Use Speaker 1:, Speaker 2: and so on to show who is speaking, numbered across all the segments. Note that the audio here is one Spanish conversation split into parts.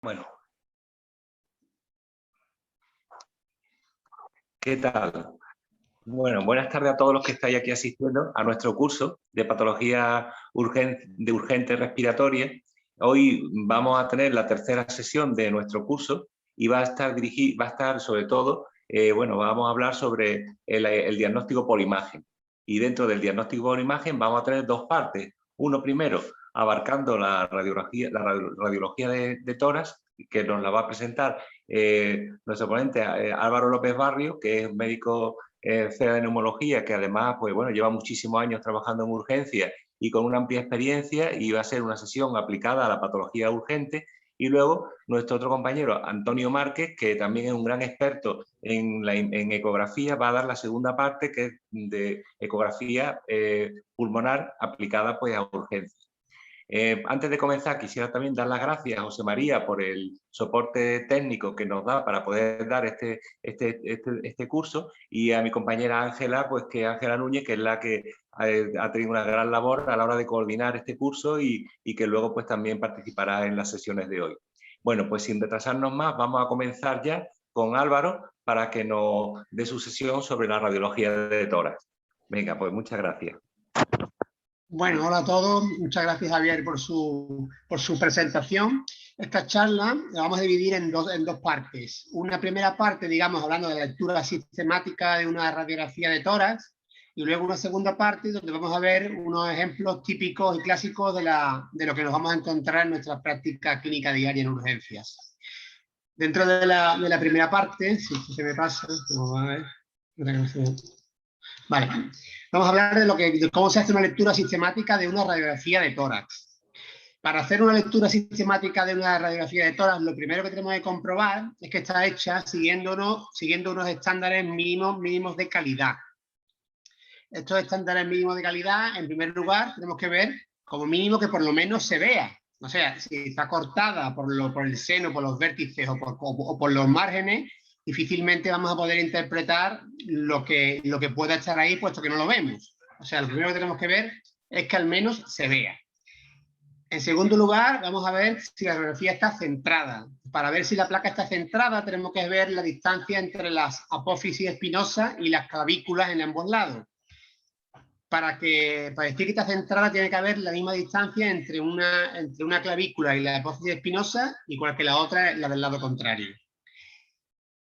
Speaker 1: Bueno, ¿qué tal? Bueno, buenas tardes a todos los que estáis aquí asistiendo a nuestro curso de patología urgente respiratoria. Hoy vamos a tener la tercera sesión de nuestro curso y va a estar sobre todo, vamos a hablar sobre el diagnóstico por imagen. Y dentro del diagnóstico por imagen vamos a tener dos partes. Uno primero, abarcando la radiología de tórax, que nos la va a presentar nuestro ponente Álvaro López Barrio, que es un médico CEA de neumología, que además lleva muchísimos años trabajando en urgencia y con una amplia experiencia, y va a ser una sesión aplicada a la patología urgente. Y luego nuestro otro compañero, Antonio Márquez, que también es un gran experto en ecografía, va a dar la segunda parte, que es de ecografía pulmonar aplicada a urgencia. Antes de comenzar, quisiera también dar las gracias a José María por el soporte técnico que nos da para poder dar este curso, y a mi compañera Ángela, Ángela Núñez, que es la que ha tenido una gran labor a la hora de coordinar este curso y que luego también participará en las sesiones de hoy. Bueno, pues sin retrasarnos más, vamos a comenzar ya con Álvaro para que nos dé su sesión sobre la radiología de tórax. Venga, pues muchas gracias.
Speaker 2: Bueno, hola a todos. Muchas gracias, Javier, por su presentación. Esta charla la vamos a dividir en dos partes. Una primera parte, digamos, hablando de la lectura sistemática de una radiografía de tórax, y luego una segunda parte donde vamos a ver unos ejemplos típicos y clásicos de lo que nos vamos a encontrar en nuestra práctica clínica diaria en urgencias. Dentro de la primera parte, si se me pasa, vamos a ver. Vale, vamos a hablar de cómo se hace una lectura sistemática de una radiografía de tórax. Para hacer una lectura sistemática de una radiografía de tórax, lo primero que tenemos que comprobar es que está hecha siguiendo unos estándares mínimos de calidad. Estos estándares mínimos de calidad, en primer lugar, tenemos que ver como mínimo que por lo menos se vea. O sea, si está cortada por el seno, por los vértices o por los márgenes, difícilmente vamos a poder interpretar lo que pueda estar ahí, puesto que no lo vemos. O sea, lo primero que tenemos que ver es que al menos se vea. En segundo lugar, vamos a ver si la radiografía está centrada. Para ver si la placa está centrada, tenemos que ver la distancia entre las apófisis espinosas y las clavículas en ambos lados. Para decir que está centrada, tiene que haber la misma distancia entre una clavícula y la apófisis espinosa, igual que la otra, la del lado contrario.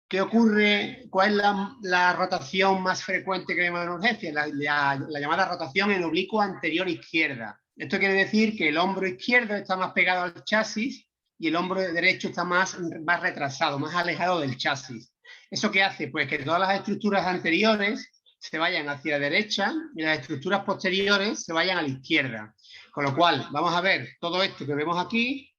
Speaker 2: ¿Qué ocurre? ¿Cuál es la rotación más frecuente que vemos en urgencia? La llamada rotación en oblicuo anterior izquierda. Esto quiere decir que el hombro izquierdo está más pegado al chasis y el hombro derecho está más retrasado, más alejado del chasis. ¿Eso qué hace? Pues que todas las estructuras anteriores se vayan hacia la derecha y las estructuras posteriores se vayan a la izquierda. Con lo cual, vamos a ver todo esto que vemos aquí,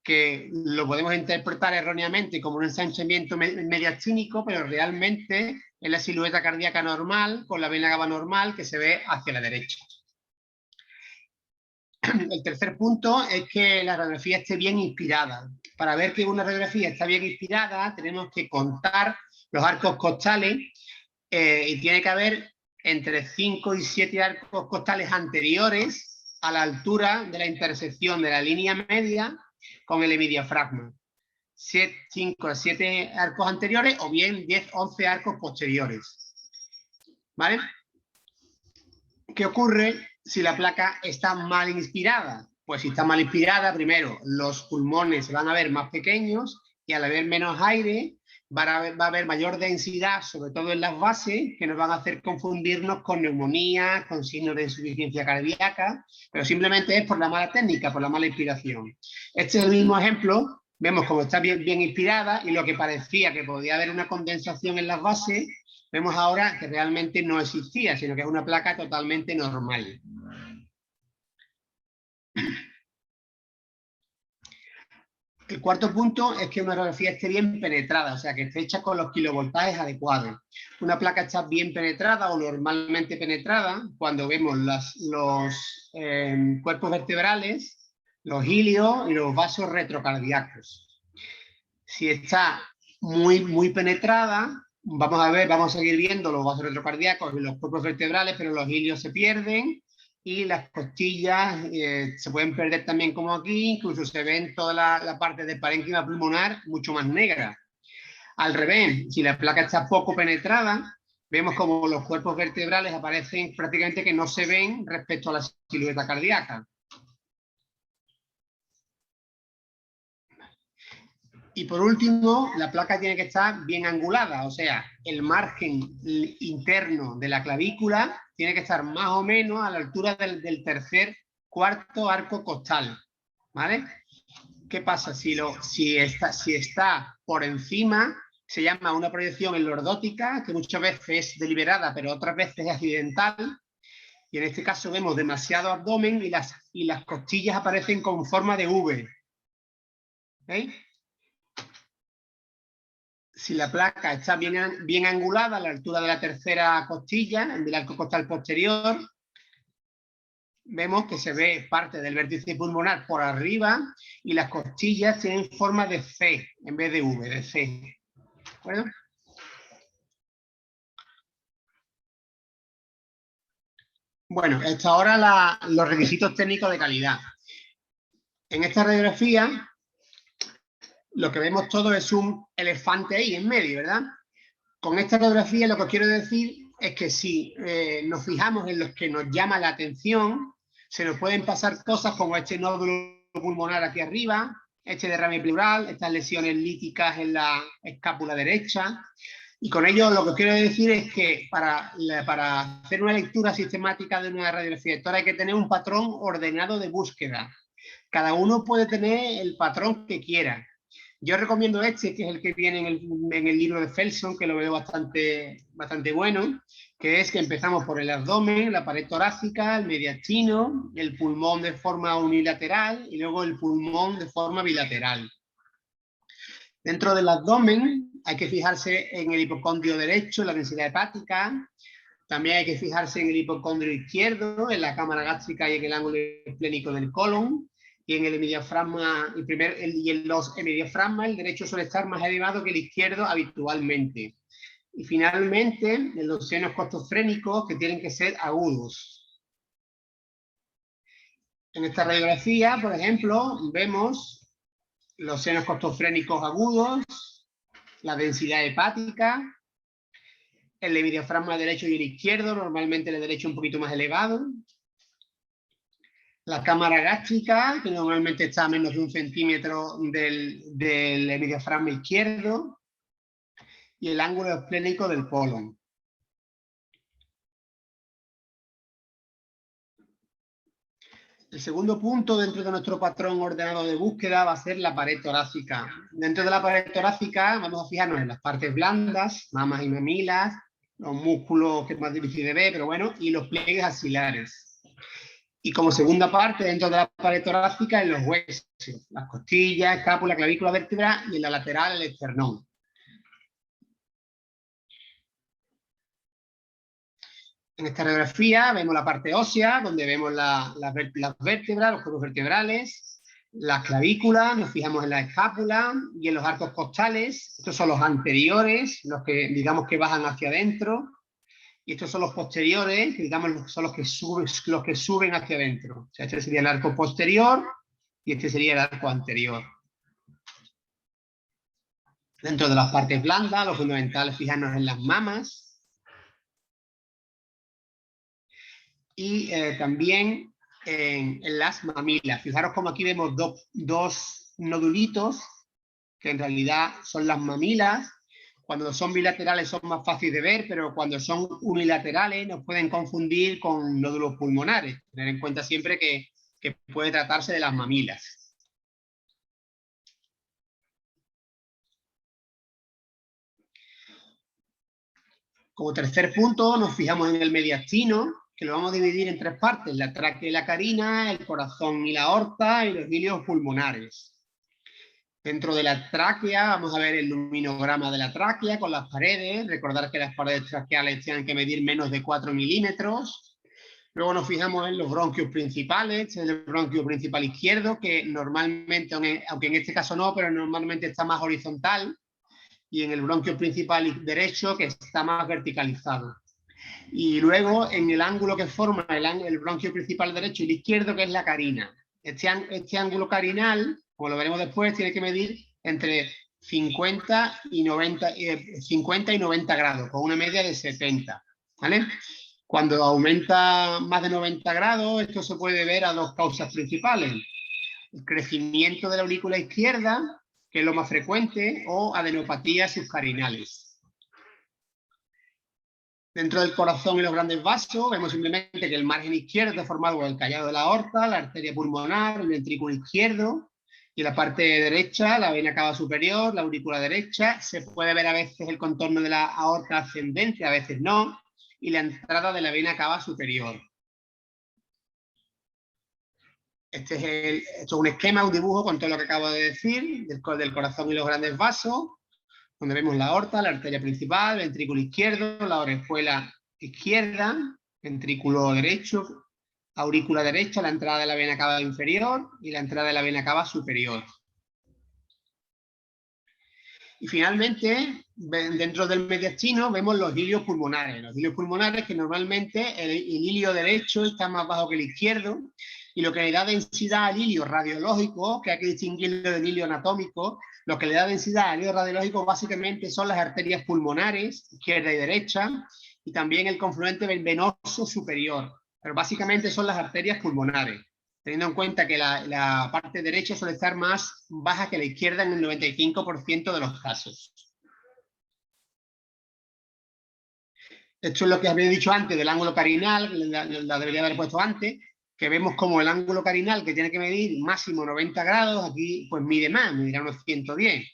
Speaker 2: que lo podemos interpretar erróneamente como un ensanchamiento mediastínico, pero realmente es la silueta cardíaca normal, con la vena cava normal, que se ve hacia la derecha. El tercer punto es que la radiografía esté bien inspirada. Para ver que una radiografía está bien inspirada, tenemos que contar los arcos costales, y tiene que haber entre 5 y 7 arcos costales anteriores a la altura de la intersección de la línea media con el hemidiafragma. 5 a 7 arcos anteriores o bien 10, 11 arcos posteriores. ¿Vale? ¿Qué ocurre si la placa está mal inspirada? Pues si está mal inspirada, primero, los pulmones se van a ver más pequeños y al haber menos aire va a haber mayor densidad, sobre todo en las bases, que nos van a hacer confundirnos con neumonía, con signos de insuficiencia cardíaca, pero simplemente es por la mala técnica, por la mala inspiración. Este es el mismo ejemplo. Vemos cómo está bien inspirada y lo que parecía que podía haber una condensación en las bases, vemos ahora que realmente no existía, sino que es una placa totalmente normal. El cuarto punto es que una radiografía esté bien penetrada, o sea, que esté hecha con los kilovoltajes adecuados. Una placa está bien penetrada o normalmente penetrada cuando vemos los cuerpos vertebrales, los ilios y los vasos retrocardíacos. Si está muy penetrada, vamos a seguir viendo los vasos retrocardíacos y los cuerpos vertebrales, pero los ilios se pierden, y las costillas se pueden perder también como aquí, incluso se ven toda la parte del parénquima pulmonar mucho más negra. Al revés, si la placa está poco penetrada, vemos como los cuerpos vertebrales aparecen prácticamente que no se ven respecto a la silueta cardíaca. Y por último, la placa tiene que estar bien angulada, o sea, el margen interno de la clavícula tiene que estar más o menos a la altura del tercer, cuarto arco costal, ¿vale? ¿Qué pasa? Si está por encima, se llama una proyección lordótica, que muchas veces es deliberada, pero otras veces es accidental, y en este caso vemos demasiado abdomen y las costillas aparecen con forma de V. ¿Veis? Si la placa está bien angulada a la altura de la tercera costilla, del arco costal posterior, vemos que se ve parte del vértice pulmonar por arriba y las costillas tienen forma de C en vez de V, de C. ¿De acuerdo? Bueno, hasta ahora los requisitos técnicos de calidad. En esta radiografía, lo que vemos todo es un elefante ahí en medio, ¿verdad? Con esta radiografía lo que os quiero decir es que si nos fijamos en los que nos llama la atención, se nos pueden pasar cosas como este nódulo pulmonar aquí arriba, este derrame pleural, estas lesiones líticas en la escápula derecha. Y con ello lo que os quiero decir es que para hacer una lectura sistemática de una radiografía de tórax hay que tener un patrón ordenado de búsqueda. Cada uno puede tener el patrón que quiera. Yo recomiendo este, que es el que viene en el libro de Felson, que lo veo bastante bueno, que es que empezamos por el abdomen, la pared torácica, el mediastino, el pulmón de forma unilateral y luego el pulmón de forma bilateral. Dentro del abdomen hay que fijarse en el hipocondrio derecho, la densidad hepática. También hay que fijarse en el hipocondrio izquierdo, en la cámara gástrica y en el ángulo esplénico del colon. Y en el hemidiafragma, y en los hemidiafragmas, el derecho suele estar más elevado que el izquierdo habitualmente. Y finalmente, en los senos costofrénicos, que tienen que ser agudos. En esta radiografía, por ejemplo, vemos los senos costofrénicos agudos, la densidad hepática, el hemidiafragma derecho y el izquierdo, normalmente el derecho un poquito más elevado. La cámara gástrica, que normalmente está a menos de 1 centímetro del hemidiafragma izquierdo, y el ángulo esplénico del colon. El segundo punto dentro de nuestro patrón ordenado de búsqueda va a ser la pared torácica. Dentro de la pared torácica vamos a fijarnos en las partes blandas, mamas y mamilas, los músculos, que es más difícil de ver, pero bueno, y los pliegues axilares. Y como segunda parte, dentro de la pared torácica, en los huesos, las costillas, escápula, clavícula, vértebra y en la lateral, el esternón. En esta radiografía vemos la parte ósea, donde vemos las vértebras, los cuerpos vertebrales, las clavículas, nos fijamos en la escápula y en los arcos costales. Estos son los anteriores, los que digamos que bajan hacia adentro. Y estos son los posteriores, que digamos son los que suben hacia adentro. O sea, este sería el arco posterior y este sería el arco anterior. Dentro de las partes blandas, lo fundamental es fijarnos en las mamas. Y también en las mamilas. Fijaros como aquí vemos dos nodulitos, que en realidad son las mamilas. Cuando son bilaterales son más fáciles de ver, pero cuando son unilaterales nos pueden confundir con nódulos pulmonares. Tener en cuenta siempre que puede tratarse de las mamilas. Como tercer punto nos fijamos en el mediastino, que lo vamos a dividir en 3 partes: la tráquea y la carina, el corazón y la aorta y los hilios pulmonares. Dentro de la tráquea vamos a ver el luminograma de la tráquea con las paredes. Recordar que las paredes traqueales tienen que medir menos de 4 milímetros. Luego nos fijamos en los bronquios principales, en el bronquio principal izquierdo, que normalmente, aunque en este caso no, pero normalmente está más horizontal, y en el bronquio principal derecho, que está más verticalizado. Y luego en el ángulo que forma el bronquio principal derecho y el izquierdo, que es la carina. Este ángulo carinal, como lo veremos después, tiene que medir entre 50 y 90 grados, con una media de 70. ¿Vale? Cuando aumenta más de 90 grados, esto se puede ver a dos causas principales. El crecimiento de la aurícula izquierda, que es lo más frecuente, o adenopatías subcarinales. Dentro del corazón y los grandes vasos, vemos simplemente que el margen izquierdo está formado por el callado de la aorta, la arteria pulmonar, el ventrículo izquierdo, y en la parte derecha, la vena cava superior, la aurícula derecha. Se puede ver a veces el contorno de la aorta ascendente, a veces no, y la entrada de la vena cava superior. Esto es un esquema, un dibujo con todo lo que acabo de decir, del corazón y los grandes vasos, donde vemos la aorta, la arteria principal, ventrículo izquierdo, la orejuela izquierda, ventrículo derecho, aurícula derecha, la entrada de la vena cava inferior y la entrada de la vena cava superior. Y finalmente, dentro del mediastino vemos los hilios pulmonares. Los hilios pulmonares, que normalmente el hilio derecho está más bajo que el izquierdo, y lo que le da densidad al hilio radiológico, que hay que distinguirlo del hilio anatómico, lo que le da densidad al hilio radiológico básicamente son las arterias pulmonares, izquierda y derecha, y también el confluente venoso superior. Pero básicamente son las arterias pulmonares, teniendo en cuenta que la parte derecha suele estar más baja que la izquierda en el 95% de los casos. Esto es lo que había dicho antes del ángulo carinal, la debería haber puesto antes, que vemos como el ángulo carinal, que tiene que medir máximo 90 grados, aquí pues mide más, medirá unos 110.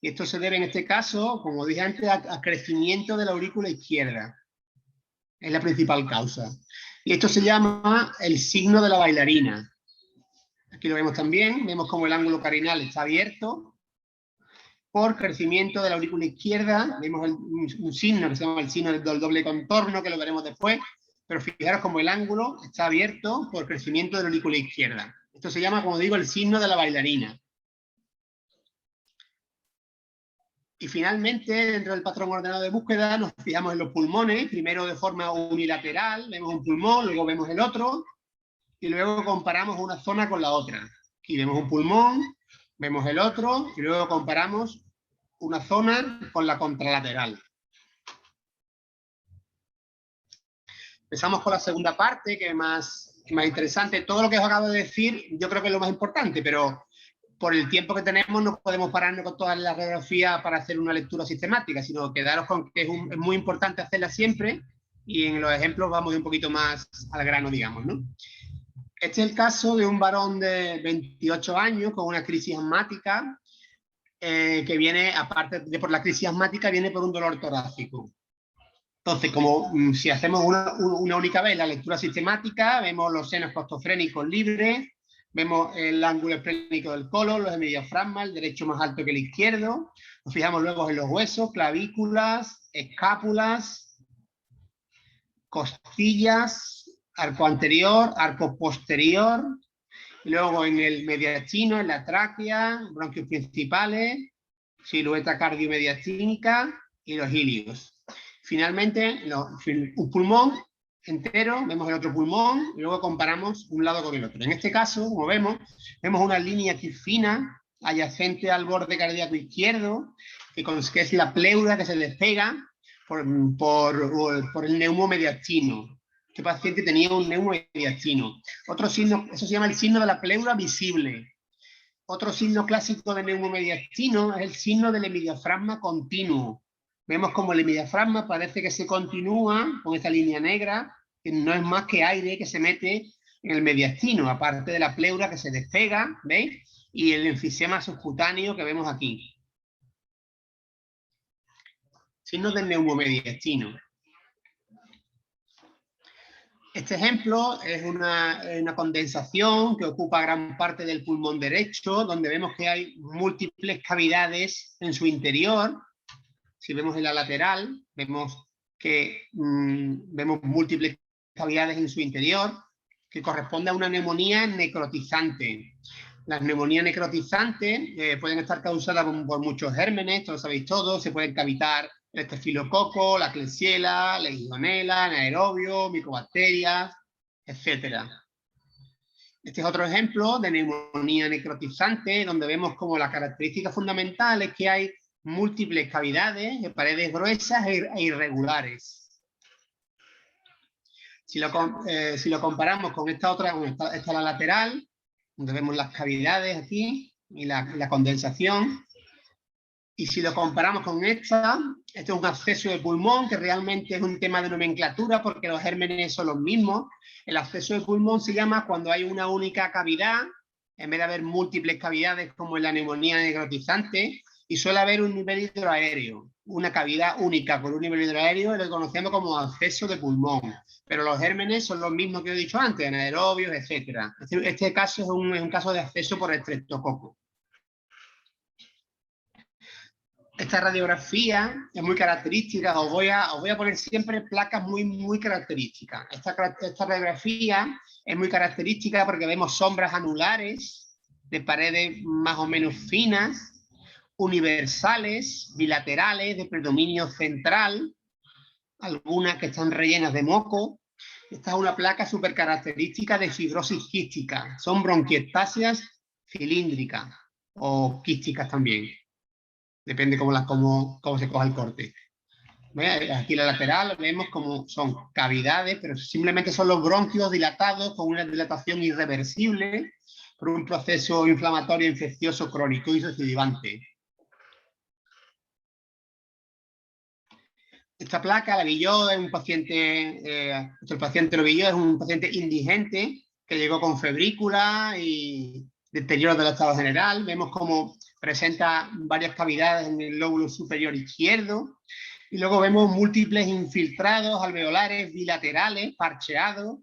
Speaker 2: Y esto se debe en este caso, como dije antes, a crecimiento de la aurícula izquierda. Es la principal causa. Y esto se llama el signo de la bailarina. Aquí lo vemos también, vemos como el ángulo carinal está abierto por crecimiento de la aurícula izquierda. Vemos un signo que se llama el signo del doble contorno, que lo veremos después, pero fijaros como el ángulo está abierto por crecimiento de la aurícula izquierda. Esto se llama, como digo, el signo de la bailarina. Y finalmente, dentro del patrón ordenado de búsqueda, nos fijamos en los pulmones, primero de forma unilateral, vemos un pulmón, luego vemos el otro, y luego comparamos una zona con la otra. Aquí vemos un pulmón, vemos el otro, y luego comparamos una zona con la contralateral. Empezamos con la segunda parte, que es más interesante. Todo lo que os acabo de decir, yo creo que es lo más importante, pero por el tiempo que tenemos no podemos pararnos con todas las radiografías para hacer una lectura sistemática, sino quedaros con que es muy importante hacerla siempre, y en los ejemplos vamos un poquito más al grano, digamos, ¿no? Este es el caso de un varón de 28 años con una crisis asmática, que viene, aparte de por la crisis asmática, viene por un dolor torácico. Entonces, como si hacemos una única vez la lectura sistemática, vemos los senos costofrénicos libres, vemos el ángulo esplénico del colon, los hemidiafragmas, el derecho más alto que el izquierdo. Nos fijamos luego en los huesos, clavículas, escápulas, costillas, arco anterior, arco posterior, y luego en el mediastino, en la tráquea, bronquios principales, silueta cardiomediastínica y los ilios. Finalmente, un pulmón entero, vemos el otro pulmón y luego comparamos un lado con el otro. En este caso, como vemos una línea aquí fina, adyacente al borde cardíaco izquierdo, que es la pleura que se despega por el neumomediastino. Este paciente tenía un neumomediastino. Otro signo, eso se llama el signo de la pleura visible. Otro signo clásico de neumomediastino es el signo del hemidiafragma continuo. Vemos como el hemidiafragma parece que se continúa con esta línea negra, que no es más que aire que se mete en el mediastino, aparte de la pleura que se despega, ¿veis? Y el enfisema subcutáneo que vemos aquí. Signos del neumomediastino. Este ejemplo es una condensación que ocupa gran parte del pulmón derecho, donde vemos que hay múltiples cavidades en su interior. Si vemos en la lateral, vemos que vemos múltiples cavidades en su interior, que corresponde a una neumonía necrotizante. Las neumonías necrotizantes pueden estar causadas por muchos gérmenes, esto lo sabéis todos, se pueden cavitar el estafilococo, la Klebsiella, Legionella, anaerobio, micobacterias, etc. Este es otro ejemplo de neumonía necrotizante, donde vemos como la característica fundamental es que hay múltiples cavidades de paredes gruesas e irregulares. Si lo comparamos con esta otra, esta es la lateral, donde vemos las cavidades aquí y la condensación. Y si lo comparamos con esta, este es un acceso de pulmón, que realmente es un tema de nomenclatura porque los gérmenes son los mismos. El acceso de pulmón se llama cuando hay una única cavidad, en vez de haber múltiples cavidades como en la neumonía necrotizante, y suele haber un nivel hidroaéreo, una cavidad única con un nivel hidroaéreo, lo conocemos como acceso de pulmón. Pero los gérmenes son los mismos que he dicho antes, anaerobios, etc. Este caso es un caso de acceso por estreptococo. Esta radiografía es muy característica, os voy a poner siempre placas muy características. Esta radiografía es muy característica porque vemos sombras anulares de paredes más o menos finas, universales, bilaterales, de predominio central, algunas que están rellenas de moco. Esta es una placa súper característica de fibrosis quística. Son bronquiectasias cilíndricas o quísticas también. Depende cómo se coja el corte. Aquí la lateral vemos como son cavidades, pero simplemente son los bronquios dilatados con una dilatación irreversible por un proceso inflamatorio infeccioso crónico y recidivante. Esta placa la vi yo, es un paciente, el paciente lo vi yo, es un paciente indigente que llegó con febrícula y deterioro del estado general. Vemos cómo presenta varias cavidades en el lóbulo superior izquierdo y luego vemos múltiples infiltrados alveolares bilaterales, parcheados.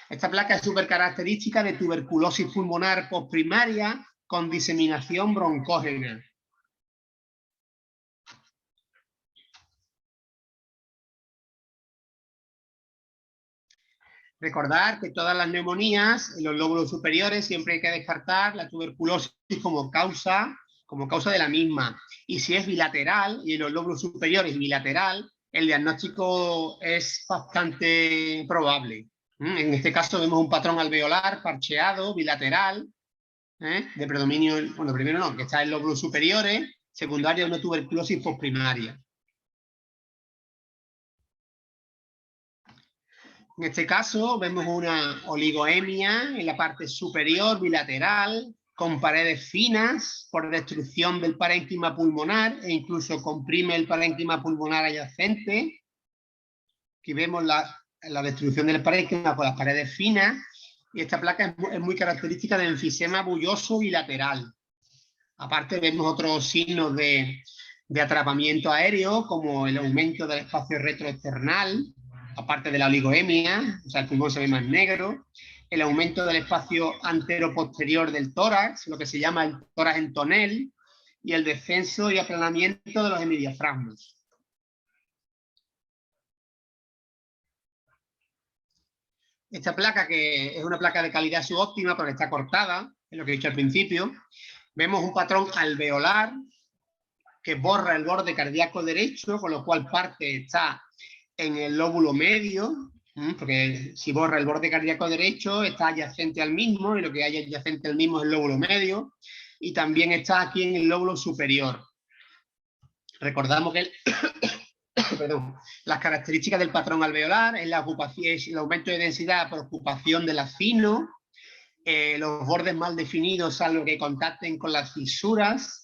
Speaker 2: Esta placa es súper característica de tuberculosis pulmonar postprimaria con diseminación broncógena. Recordar que todas las neumonías en los lóbulos superiores siempre hay que descartar la tuberculosis como causa de la misma. Y si es bilateral, y en los lóbulos superiores bilateral, el diagnóstico es bastante probable. En este caso vemos un patrón alveolar parcheado, bilateral, de predominio, bueno, primero no, que está en lóbulos superiores, secundaria una tuberculosis postprimaria. En este caso vemos una oligoemia en la parte superior bilateral, con paredes finas por destrucción del parénquima pulmonar e incluso comprime el parénquima pulmonar adyacente. Aquí vemos la destrucción del parénquima por las paredes finas y esta placa es muy característica del enfisema bulloso bilateral. Aparte vemos otros signos de atrapamiento aéreo como el aumento del espacio retroesternal, aparte de la oligoemia, o sea, el pulmón se ve más negro, el aumento del espacio antero-posterior del tórax, lo que se llama el tórax en tonel, y el descenso y aplanamiento de los hemidiafragmas. Esta placa, que es una placa de calidad subóptima porque está cortada, es lo que he dicho al principio, vemos un patrón alveolar que borra el borde cardíaco derecho, con lo cual parte está en el lóbulo medio, porque si borra el borde cardíaco derecho está adyacente al mismo, y lo que hay adyacente al mismo es el lóbulo medio, y también está aquí en el lóbulo superior. Recordamos que las características del patrón alveolar es el aumento de densidad por ocupación del acino, los bordes mal definidos salvo que contacten con las fisuras,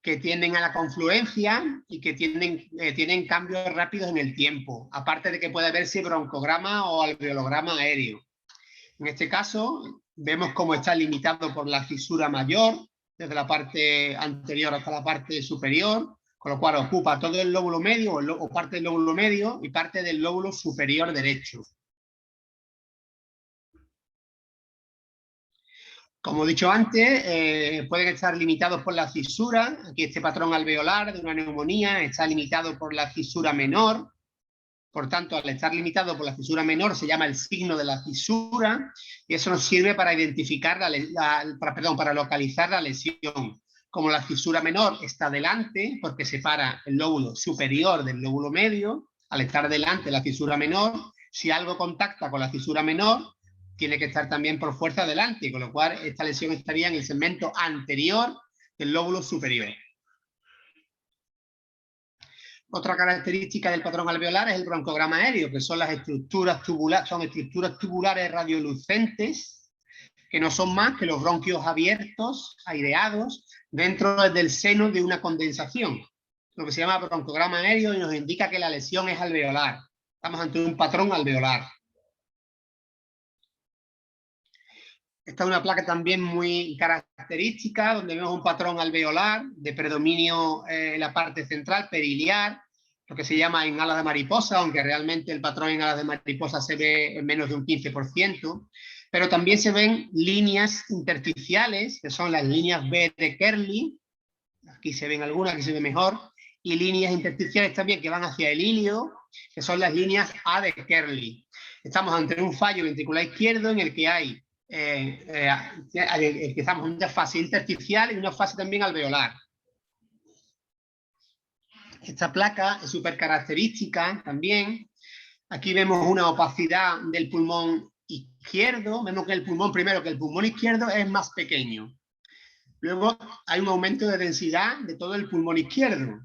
Speaker 2: que tienden a la confluencia y que tienen cambios rápidos en el tiempo, aparte de que puede verse broncograma o alveolograma aéreo. En este caso, vemos cómo está limitado por la fisura mayor, desde la parte anterior hasta la parte superior, con lo cual ocupa todo el lóbulo medio o parte del lóbulo medio y parte del lóbulo superior derecho. Como he dicho antes, pueden estar limitados por la fisura. Aquí este patrón alveolar de una neumonía está limitado por la fisura menor. Por tanto, al estar limitado por la fisura menor, se llama el signo de la fisura y eso nos sirve para identificar para localizar la lesión. como la fisura menor está delante, porque separa el lóbulo superior del lóbulo medio, al estar delante la fisura menor, si algo contacta con la fisura menor, tiene que estar también por fuerza delante, con lo cual esta lesión estaría en el segmento anterior del lóbulo superior. Otra característica del patrón alveolar es el broncograma aéreo, que son las estructuras tubulares radiolucentes, que no son más que los bronquios abiertos, aireados, dentro del seno de una condensación. Lo que se llama broncograma aéreo y nos indica que la lesión es alveolar. Estamos ante un patrón alveolar. Esta es una placa también muy característica, donde vemos un patrón alveolar de predominio en la parte central, periliar, lo que se llama en alas de mariposa, aunque realmente el patrón en alas de mariposa se ve en menos de un 15%, pero también se ven líneas intersticiales, que son las líneas B de Kerley, aquí se ven algunas, aquí se ve mejor, y líneas intersticiales también que van hacia el ilio, que son las líneas A de Kerley. Estamos ante un fallo ventricular izquierdo en el que hay estamos en una fase intersticial y una fase también alveolar. Esta placa es súper característica también. Aquí vemos una opacidad del pulmón izquierdo. Vemos que el pulmón, primero, que el pulmón izquierdo es más pequeño. Luego hay un aumento de densidad de todo el pulmón izquierdo.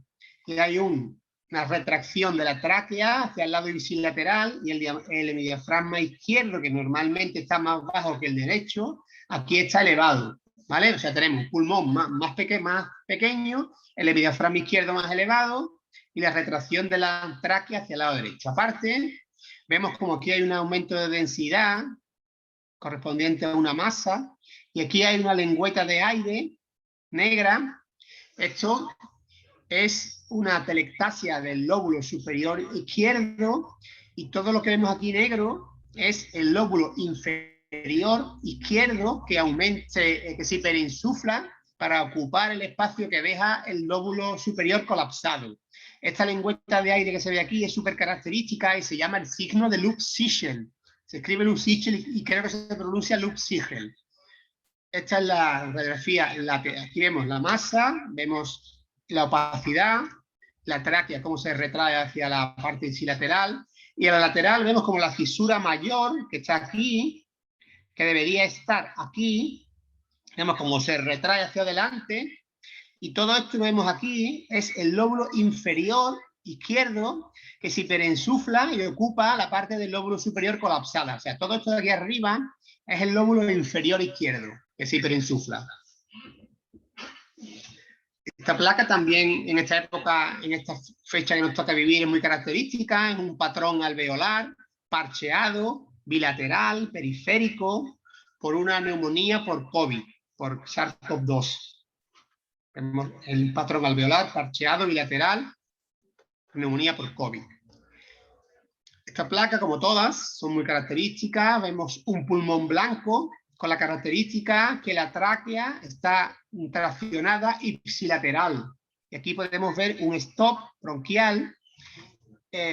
Speaker 2: Y hay una retracción de la tráquea hacia el lado ipsilateral y el hemidiafragma izquierdo, que normalmente está más bajo que el derecho, aquí está elevado, ¿vale? O sea, tenemos un pulmón más pequeño, el hemidiafragma izquierdo más elevado y la retracción de la tráquea hacia el lado derecho. Aparte, vemos como aquí hay un aumento de densidad correspondiente a una masa y aquí hay una lengüeta de aire negra. Esto es una atelectasia del lóbulo superior izquierdo y todo lo que vemos aquí negro es el lóbulo inferior izquierdo que se hiperinsufla para ocupar el espacio que deja el lóbulo superior colapsado. Esta lengüeta de aire que se ve aquí es súper característica y se llama el signo de Lux-Sichel. Se escribe Lux-Sichel y creo que se pronuncia Lux-Sichel. Esta es la radiografía. Aquí vemos la masa, vemos la opacidad, la tráquea, cómo se retrae hacia la parte ipsilateral, y a la lateral vemos como la fisura mayor, que está aquí, que debería estar aquí, vemos cómo se retrae hacia adelante, y todo esto que vemos aquí es el lóbulo inferior izquierdo, que se hiperinsufla y ocupa la parte del lóbulo superior colapsada. O sea, todo esto de aquí arriba es el lóbulo inferior izquierdo, que se hiperinsufla. Esta placa también en esta época, en esta fecha que nos toca vivir, es muy característica, es un patrón alveolar, parcheado, bilateral, periférico, por una neumonía por COVID, por SARS-CoV-2. Vemos el patrón alveolar, parcheado, bilateral, neumonía por COVID. Esta placa, como todas, son muy características. Vemos un pulmón blanco, con la característica que la tráquea está traccionada ipsilateral. Y aquí podemos ver un stop bronquial.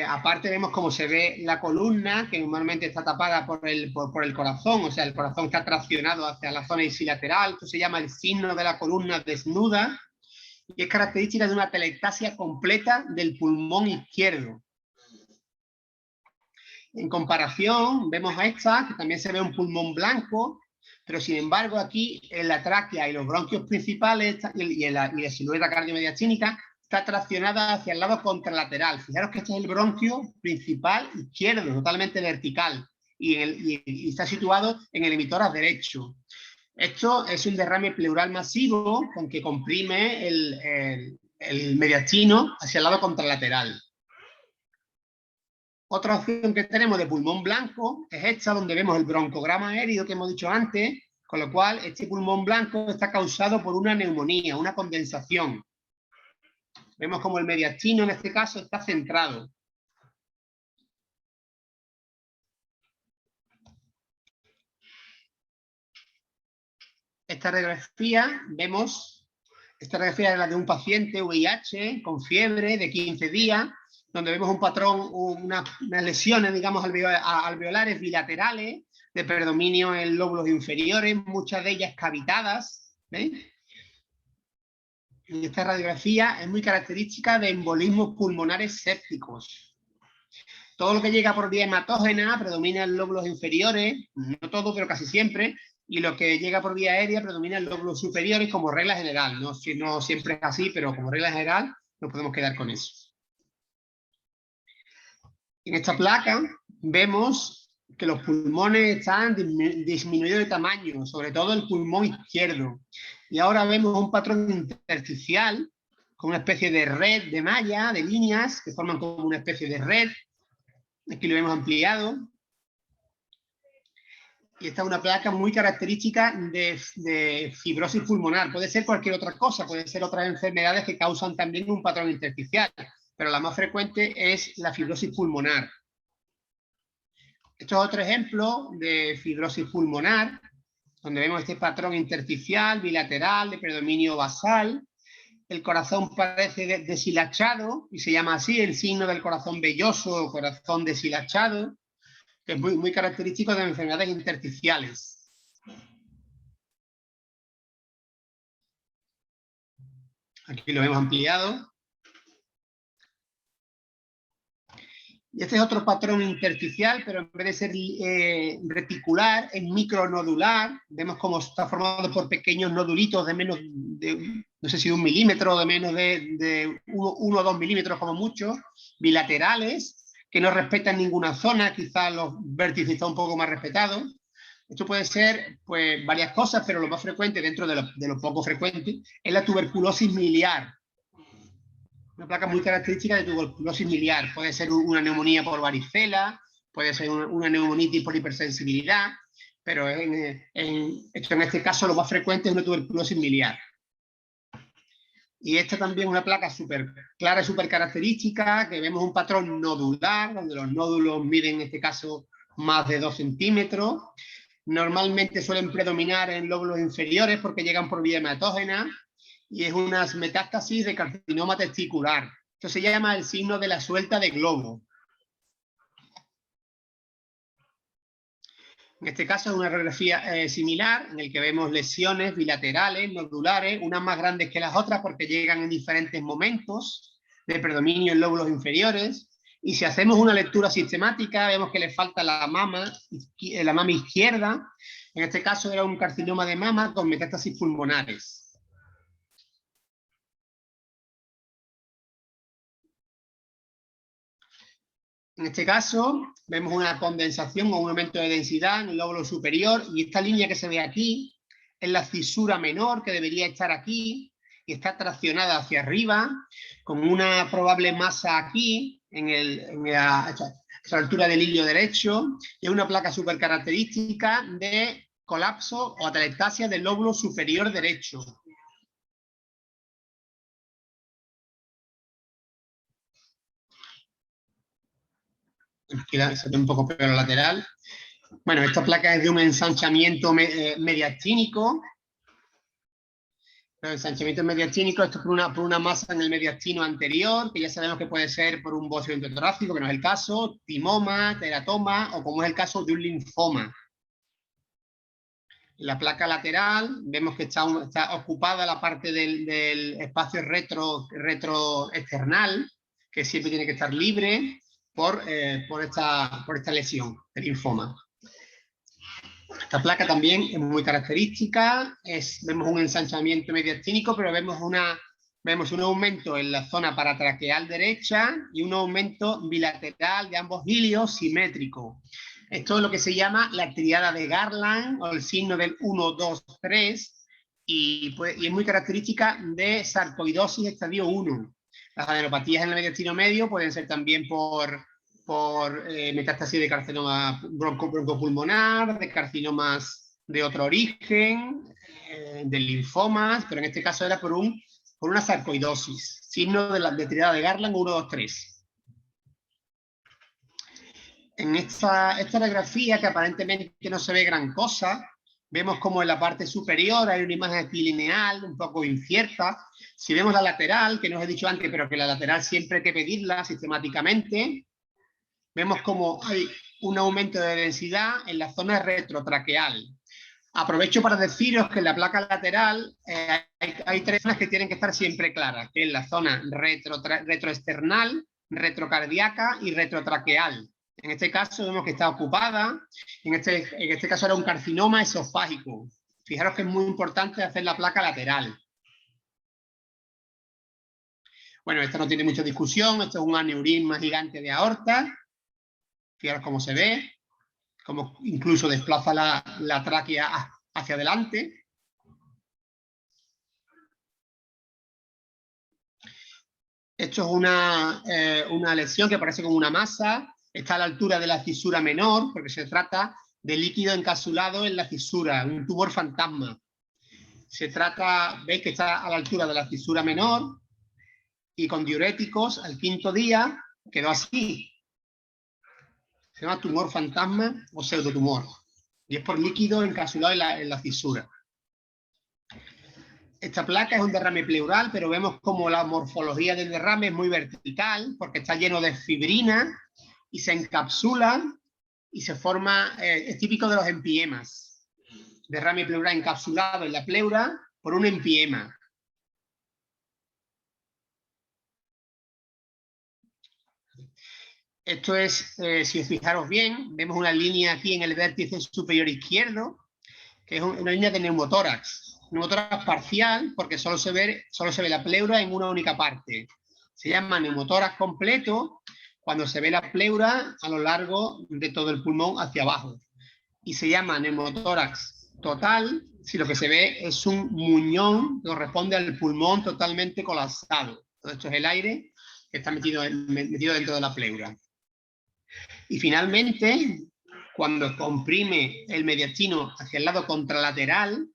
Speaker 2: Aparte vemos cómo se ve la columna, que normalmente está tapada por el corazón, o sea, el corazón está traccionado hacia la zona ipsilateral. Esto se llama el signo de la columna desnuda. Y es característica de una atelectasia completa del pulmón izquierdo. En comparación, vemos a esta, que también se ve un pulmón blanco, pero sin embargo aquí en la tráquea y los bronquios principales y la silueta cardiomediastínica está traccionada hacia el lado contralateral. Fijaros que este es el bronquio principal izquierdo, totalmente vertical, y está situado en el emitórax derecho. Esto es un derrame pleural masivo con que comprime el mediastino hacia el lado contralateral. Otra opción que tenemos de pulmón blanco es esta, donde vemos el broncograma aéreo que hemos dicho antes, con lo cual este pulmón blanco está causado por una neumonía, una condensación. Vemos como el mediastino en este caso está centrado. Esta radiografía es la de un paciente VIH con fiebre de 15 días, donde vemos un patrón, unas lesiones, digamos, alveolares bilaterales, de predominio en lóbulos inferiores, muchas de ellas cavitadas, ¿veis? Y esta radiografía es muy característica de embolismos pulmonares sépticos. Todo lo que llega por vía hematógena predomina en lóbulos inferiores, no todo, pero casi siempre, y lo que llega por vía aérea predomina en lóbulos superiores como regla general. No siempre es así, pero como regla general nos podemos quedar con eso. En esta placa vemos que los pulmones están disminuidos de tamaño, sobre todo el pulmón izquierdo. Y ahora vemos un patrón intersticial con una especie de red de malla, de líneas, que forman como una especie de red. Aquí lo hemos ampliado. Y esta es una placa muy característica de fibrosis pulmonar. Puede ser cualquier otra cosa, puede ser otras enfermedades que causan también un patrón intersticial, pero la más frecuente es la fibrosis pulmonar. Esto es otro ejemplo de fibrosis pulmonar, donde vemos este patrón intersticial, bilateral, de predominio basal. El corazón parece deshilachado, y se llama así el signo del corazón velloso o corazón deshilachado, que es muy característico de enfermedades intersticiales. Aquí lo hemos ampliado. Y este es otro patrón intersticial, pero en vez de ser reticular, es micronodular. Vemos cómo está formado por pequeños nodulitos de menos de, no sé si 1 milímetro, de menos de 1 o 2 milímetros como mucho, bilaterales, que no respetan ninguna zona, quizás los vértices están un poco más respetados. Esto puede ser pues, varias cosas, pero lo más frecuente, dentro de lo poco frecuente, es la tuberculosis miliar. Una placa muy característica de tuberculosis miliar. Puede ser una neumonía por varicela, puede ser una neumonitis por hipersensibilidad, pero en este caso lo más frecuente es una tuberculosis miliar. Y esta también es una placa súper clara y súper característica, que vemos un patrón nodular, donde los nódulos miden en este caso más de 2 centímetros. Normalmente suelen predominar en lóbulos inferiores porque llegan por vía hematógena, y es unas metástasis de carcinoma testicular. Esto se llama el signo de la suelta de globo. En este caso es una radiografía similar, en el que vemos lesiones bilaterales, nodulares, unas más grandes que las otras porque llegan en diferentes momentos de predominio en lóbulos inferiores. Y si hacemos una lectura sistemática, vemos que le falta la mama izquierda. En este caso era un carcinoma de mama con metástasis pulmonares. En este caso, vemos una condensación o un aumento de densidad en el lóbulo superior, y esta línea que se ve aquí es la cisura menor, que debería estar aquí, y está traccionada hacia arriba, con una probable masa aquí, a la altura del hilio derecho, y es una placa súper característica de colapso o atelectasia del lóbulo superior derecho. Se ve un poco peor lateral. Bueno, esta placa es de un ensanchamiento mediastínico. El ensanchamiento mediastínico, esto es por una masa en el mediastino anterior, que ya sabemos que puede ser por un bocio endotorácico, que no es el caso, timoma, teratoma, o como es el caso de un linfoma. En la placa lateral vemos que está ocupada la parte del espacio retroexternal, que siempre tiene que estar libre por esta lesión, el linfoma. Esta placa también es muy característica, vemos un ensanchamiento mediastínico, pero vemos un aumento en la zona paratraqueal derecha y un aumento bilateral de ambos ilios simétrico. Esto es lo que se llama la triada de Garland, o el signo del 1, 2, 3, y es muy característica de sarcoidosis estadio 1. Las adenopatías en el mediastino medio pueden ser también por metástasis de carcinoma broncopulmonar, de carcinomas de otro origen, de linfomas, pero en este caso era por una sarcoidosis, signo de triada de Garland 1, 2, 3. En esta radiografía, que aparentemente no se ve gran cosa, vemos como en la parte superior hay una imagen equilineal un poco incierta. Si vemos la lateral, que no os he dicho antes, pero que la lateral siempre hay que pedirla sistemáticamente, vemos como hay un aumento de densidad en la zona retrotraqueal. Aprovecho para deciros que en la placa lateral hay tres zonas que tienen que estar siempre claras, que es la zona retroesternal, retrocardíaca y retrotraqueal. En este caso vemos que está ocupada, en este caso era un carcinoma esofágico. Fijaros que es muy importante hacer la placa lateral. Bueno, esto no tiene mucha discusión, esto es un aneurisma gigante de aorta. Fijaros cómo se ve, cómo incluso desplaza la tráquea hacia adelante. Esto es una lesión que parece como una masa, está a la altura de la cisura menor, porque se trata de líquido encapsulado en la cisura, un tumor fantasma. Se trata, veis que está a la altura de la cisura menor y con diuréticos al 5.º día quedó así. Se llama tumor fantasma o pseudotumor. Y es por líquido encapsulado en la fisura. Esta placa es un derrame pleural, pero vemos como la morfología del derrame es muy vertical, porque está lleno de fibrina y se encapsula y se forma, es típico de los empiemas. Derrame pleural encapsulado en la pleura por un empiema. Esto es, si os fijaros bien, vemos una línea aquí en el vértice superior izquierdo, que es una línea de neumotórax. Neumotórax parcial, porque solo se ve la pleura en una única parte. Se llama neumotórax completo cuando se ve la pleura a lo largo de todo el pulmón hacia abajo. Y se llama neumotórax total si lo que se ve es un muñón que corresponde al pulmón totalmente colapsado. Todo esto es el aire que está metido dentro de la pleura. Y finalmente, cuando comprime el mediastino hacia el lado contralateral,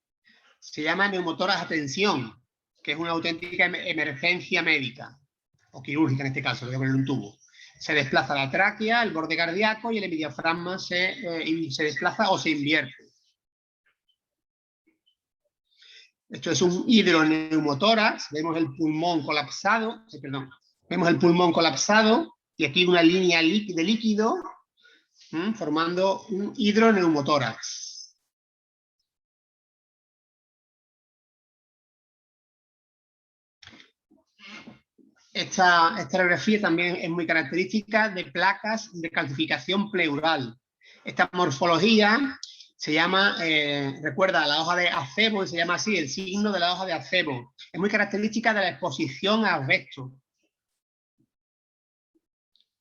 Speaker 2: se llama neumotórax a tensión, que es una auténtica emergencia médica, o quirúrgica en este caso, voy a poner un tubo. Se desplaza la tráquea, el borde cardíaco y el diafragma se desplaza o se invierte. Esto es un hidroneumotórax, vemos el pulmón colapsado, vemos el pulmón colapsado y aquí una línea de líquido formando un hidroneumotórax. Esta radiografía también es muy característica de placas de calcificación pleural. Esta morfología se llama, recuerda a la hoja de acebo, y se llama así, el signo de la hoja de acebo. Es muy característica de la exposición a asbesto.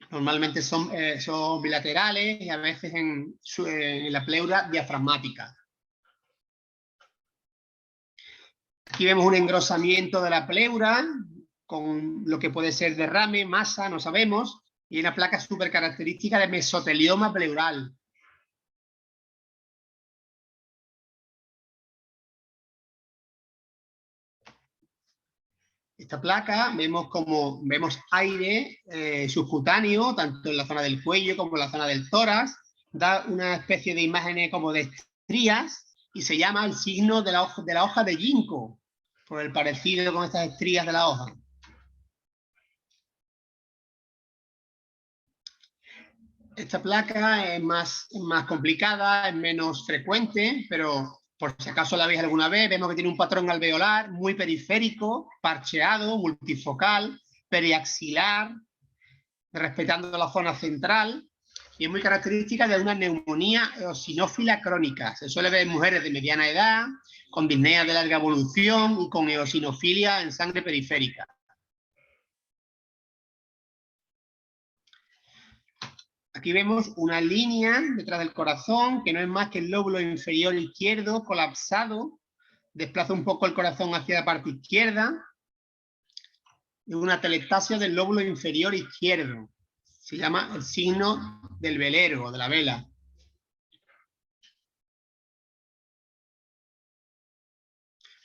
Speaker 2: Normalmente son bilaterales y a veces en la pleura diafragmática. Aquí vemos un engrosamiento de la pleura con lo que puede ser derrame, masa, no sabemos, y una placa súper característica de mesotelioma pleural. Esta placa vemos aire subcutáneo, tanto en la zona del cuello como en la zona del tórax, da una especie de imágenes como de estrías y se llama el signo de la hoja de ginkgo, por el parecido con estas estrías de la hoja. Esta placa es más complicada, es menos frecuente, pero por si acaso la veis alguna vez, vemos que tiene un patrón alveolar muy periférico, parcheado, multifocal, periaxilar, respetando la zona central, y es muy característica de una neumonía eosinófila crónica. Se suele ver en mujeres de mediana edad, con disnea de larga evolución y con eosinofilia en sangre periférica. Aquí vemos una línea detrás del corazón, que no es más que el lóbulo inferior izquierdo colapsado, desplaza un poco el corazón hacia la parte izquierda, y una atelectasia del lóbulo inferior izquierdo. Se llama el signo del velero o de la vela.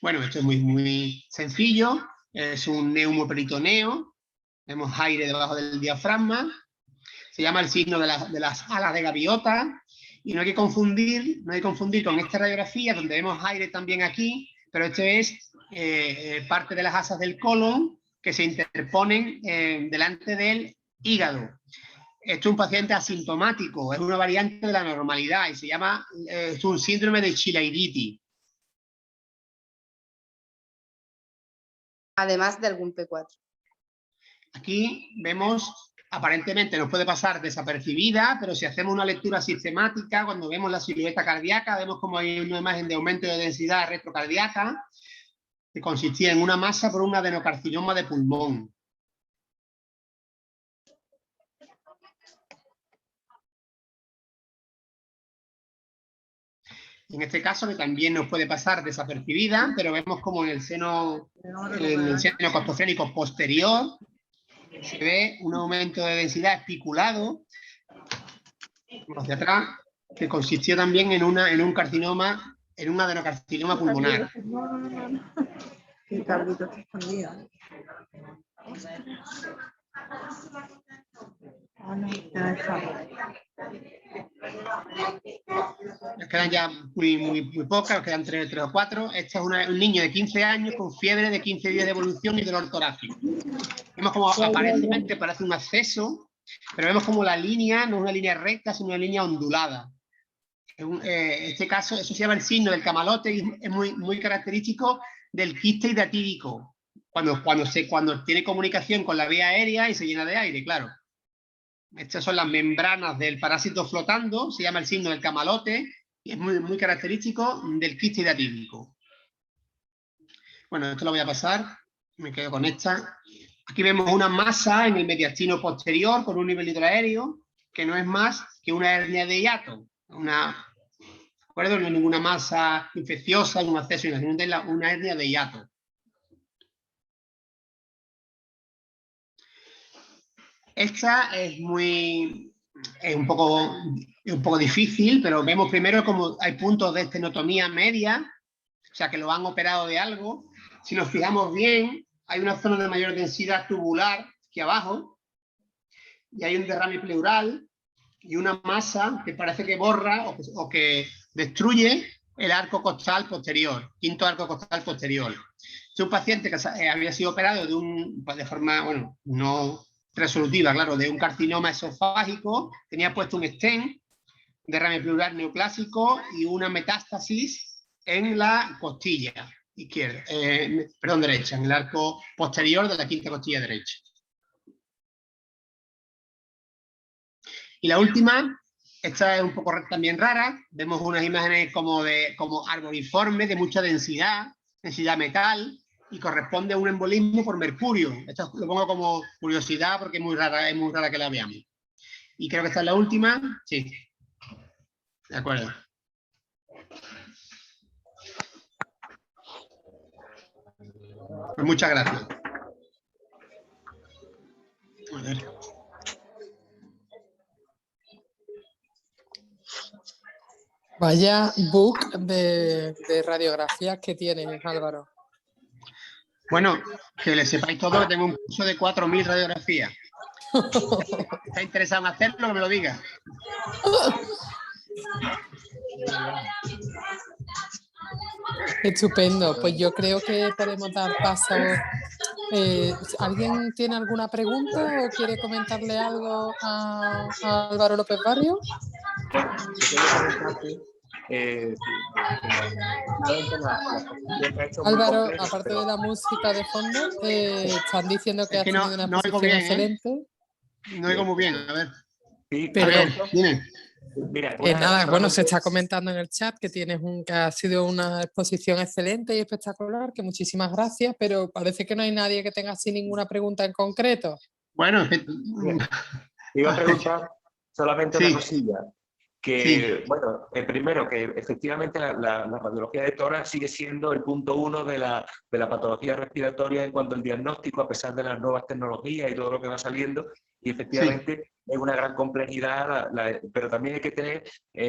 Speaker 2: Bueno, esto es muy sencillo, es un neumoperitoneo, vemos aire debajo del diafragma, se llama el signo de las alas de gaviota, y no hay que confundir con esta radiografía, donde vemos aire también aquí, pero este es parte de las asas del colon que se interponen delante del hígado. Esto es un paciente asintomático, es una variante de la normalidad y se llama, es un síndrome de Chilaiditi.
Speaker 3: Además de algún P4.
Speaker 2: Aquí vemos, aparentemente nos puede pasar desapercibida, pero si hacemos una lectura sistemática, cuando vemos la silueta cardíaca, vemos como hay una imagen de aumento de densidad retrocardíaca, que consistía en una masa por un adenocarcinoma de pulmón. En este caso, que también nos puede pasar desapercibida, pero vemos como en el seno costocénico posterior se ve un aumento de densidad especulado hacia atrás, que consistió también en un carcinoma, en un adenocarcinoma pulmonar.
Speaker 3: El cabrito está escondido.
Speaker 2: Nos quedan ya muy pocas, nos quedan 3 o 4. Este es un niño de 15 años con fiebre de 15 días de evolución y dolor torácico. Vemos como aparentemente parece un acceso, pero vemos como la línea no es una línea recta, sino una línea ondulada. En este caso, eso se llama el signo del camalote y es muy característico del quiste hidratídico, cuando tiene comunicación con la vía aérea y se llena de aire, claro. Estas son las membranas del parásito flotando, se llama el signo del camalote y es muy característico del quiste hidratídico. Bueno, esto lo voy a pasar, me quedo con esta. Aquí vemos una masa en el mediastino posterior con un nivel hidroaéreo que no es más que una hernia de hiato. ¿De acuerdo? No hay ninguna masa infecciosa, un acceso, una hernia de hiato. Esta es un poco difícil, pero vemos primero como hay puntos de estenotomía media, o sea que lo han operado de algo. Si nos fijamos bien, hay una zona de mayor densidad tubular aquí abajo, y hay un derrame pleural y una masa que parece que borra o que destruye el arco costal posterior, quinto arco costal posterior. Es un paciente que había sido operado de forma, bueno, no resolutiva, claro, de un carcinoma esofágico, tenía puesto un stent, derrame pleural neoclásico y una metástasis en la costilla izquierda, derecha, en el arco posterior de la quinta costilla derecha. Y la última, esta es un poco también rara, vemos unas imágenes como arboriformes, de mucha densidad metal, y corresponde a un embolismo por mercurio. Esto lo pongo como curiosidad porque es muy rara que la veamos. Y creo que esta es la última. Sí. De acuerdo. Pues muchas gracias. A ver.
Speaker 4: Vaya book de radiografías que tienes, Álvaro.
Speaker 2: Bueno, que le sepáis todo que tengo un curso de 4.000 radiografías. ¿Está interesado en hacerlo? Que me lo diga.
Speaker 4: Estupendo. Pues yo creo que podemos dar paso. ¿Alguien tiene alguna pregunta o quiere comentarle algo a Álvaro López Barrio? Álvaro, aparte de la música de fondo, están diciendo que has tenido una exposición excelente.
Speaker 2: No oigo muy bien, a ver.
Speaker 1: Sí,
Speaker 4: Perdón.
Speaker 2: Dime.
Speaker 1: Mira,
Speaker 4: Nada, bueno, se está comentando en el chat que que ha sido una exposición excelente y espectacular, que muchísimas gracias, pero parece que no hay nadie que tenga así ninguna pregunta en concreto.
Speaker 2: Bueno,
Speaker 1: iba a preguntar solamente una cosilla.
Speaker 2: Sí.
Speaker 1: Bueno, primero, que efectivamente la radiología de tórax sigue siendo el punto 1 de la patología respiratoria en cuanto al diagnóstico, a pesar de las nuevas tecnologías y todo lo que va saliendo, y efectivamente es una gran complejidad, pero también hay que tener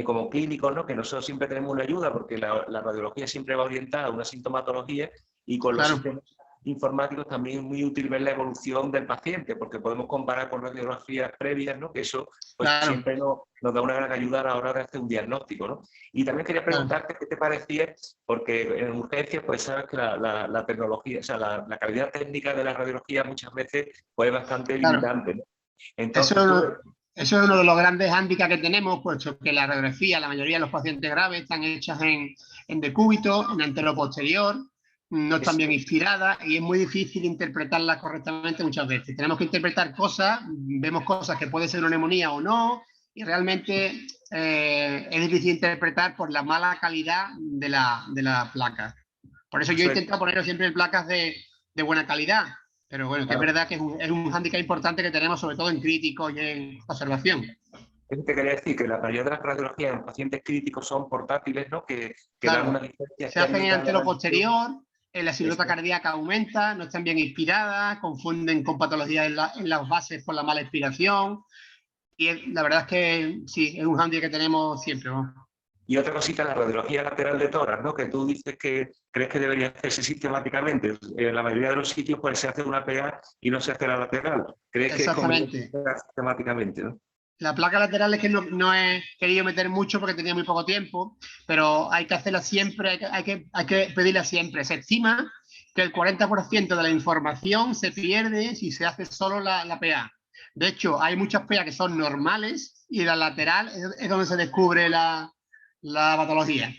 Speaker 1: como clínicos, ¿no? Que nosotros siempre tenemos una ayuda, porque la radiología siempre va orientada a una sintomatología, y con los sistemas informáticos también es muy útil ver la evolución del paciente, porque podemos comparar con radiografías previas, ¿no? Que eso pues, siempre nos da una gran ayuda a la hora de hacer un diagnóstico, ¿no? Y también quería preguntarte qué te parecía, porque en urgencias pues sabes que la tecnología, o sea, la calidad técnica de la radiología muchas veces pues, es bastante limitante, ¿no? Entonces,
Speaker 2: Eso es uno de los grandes hándicaps que tenemos, puesto que la radiografía, la mayoría de los pacientes graves están hechas en decúbito, en anteroposterior, no están bien inspiradas y es muy difícil interpretarlas correctamente muchas veces. Tenemos que interpretar cosas, vemos cosas que puede ser una neumonía o no, y realmente es difícil interpretar por la mala calidad de la placa. Por eso yo intento poner siempre placas de buena calidad. Pero bueno, que es verdad que es un hándicap importante que tenemos, sobre todo en críticos y en observación.
Speaker 1: Eso te quería decir, que la mayoría de las radiografías en pacientes críticos son portátiles, ¿no? Que
Speaker 2: Claro,
Speaker 1: dan una distancia
Speaker 2: se hacen en anteroposterior, la silueta
Speaker 1: Eso.
Speaker 2: cardíaca aumenta, no están bien inspiradas, confunden con patologías en las bases por la mala inspiración. Y la verdad es que sí, es un hándicap que tenemos siempre, ¿no?
Speaker 1: Y otra cosita, la radiología lateral de tórax, ¿no? Que tú dices que crees que debería hacerse sistemáticamente. En la mayoría de los sitios pues, se hace una PA y no se hace la lateral. ¿Crees que es conveniente sistemáticamente, ¿no?
Speaker 2: La placa lateral es que no he querido meter mucho porque tenía muy poco tiempo, pero hay que hacerla siempre, hay que pedirla siempre. Se estima que el 40% de la información se pierde si se hace solo la PA. De hecho, hay muchas PA que son normales y la lateral es donde se descubre la patología.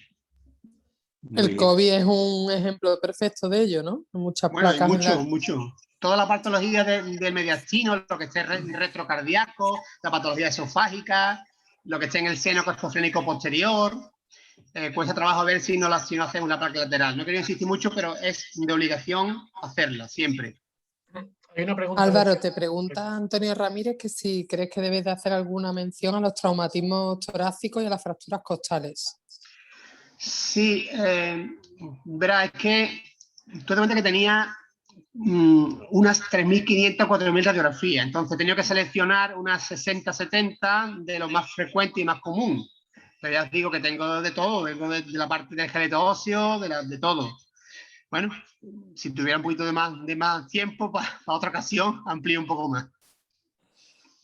Speaker 4: El COVID es un ejemplo perfecto de ello, ¿no? Muchas
Speaker 2: Bueno, hay
Speaker 4: placas
Speaker 2: mucho. Toda la patología del mediastino, lo que esté retrocardíaco, la patología esofágica, lo que esté en el seno costofrénico posterior. Cuesta trabajo ver si no hacen una placa lateral. No quería insistir mucho, pero es de obligación hacerla, siempre.
Speaker 5: Hay una pregunta
Speaker 4: Álvaro, te pregunta Antonio Ramírez que si crees que debes de hacer alguna mención a los traumatismos torácicos y a las fracturas costales.
Speaker 2: Sí, verá, es que tú te cuenta que tenía unas 3.500, 4.000 radiografías, entonces he tenido que seleccionar unas 60, 70 de lo más frecuente y más común. Pero ya os digo que tengo de todo, vengo de la parte del esqueleto óseo, de todo. Bueno, si tuviera un poquito de más tiempo para otra ocasión, amplío un poco más.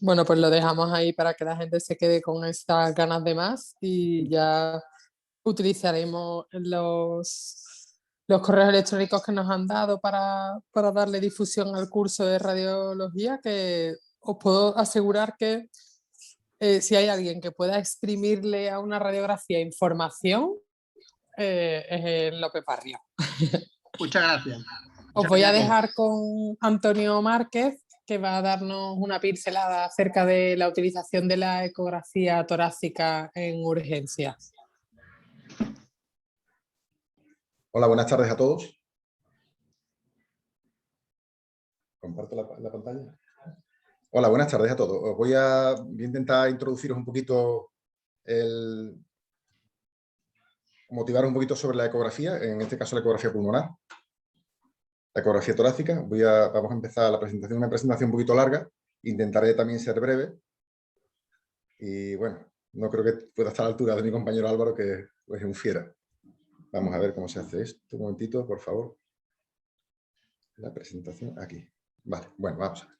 Speaker 4: Bueno, pues lo dejamos ahí para que la gente se quede con estas ganas de más y ya utilizaremos los correos electrónicos que nos han dado para darle difusión al curso de radiología, que os puedo asegurar que si hay alguien que pueda exprimirle a una radiografía información, es el López Barrio.
Speaker 2: Muchas gracias.
Speaker 4: Os voy a dejar con Antonio Márquez, que va a darnos una pincelada acerca de la utilización de la ecografía torácica en urgencias.
Speaker 6: Hola, buenas tardes a todos. ¿Comparto la pantalla? Hola, buenas tardes a todos. Voy a intentar introduciros un poquito, motivaros un poquito sobre la ecografía, en este caso la ecografía pulmonar, la ecografía torácica. Vamos a empezar la presentación, una presentación un poquito larga. Intentaré también ser breve. Y bueno, no creo que pueda estar a la altura de mi compañero Álvaro, que es un fiera. Vamos a ver cómo se hace esto. Un momentito, por favor. La presentación aquí. Vale, bueno, vamos a ver.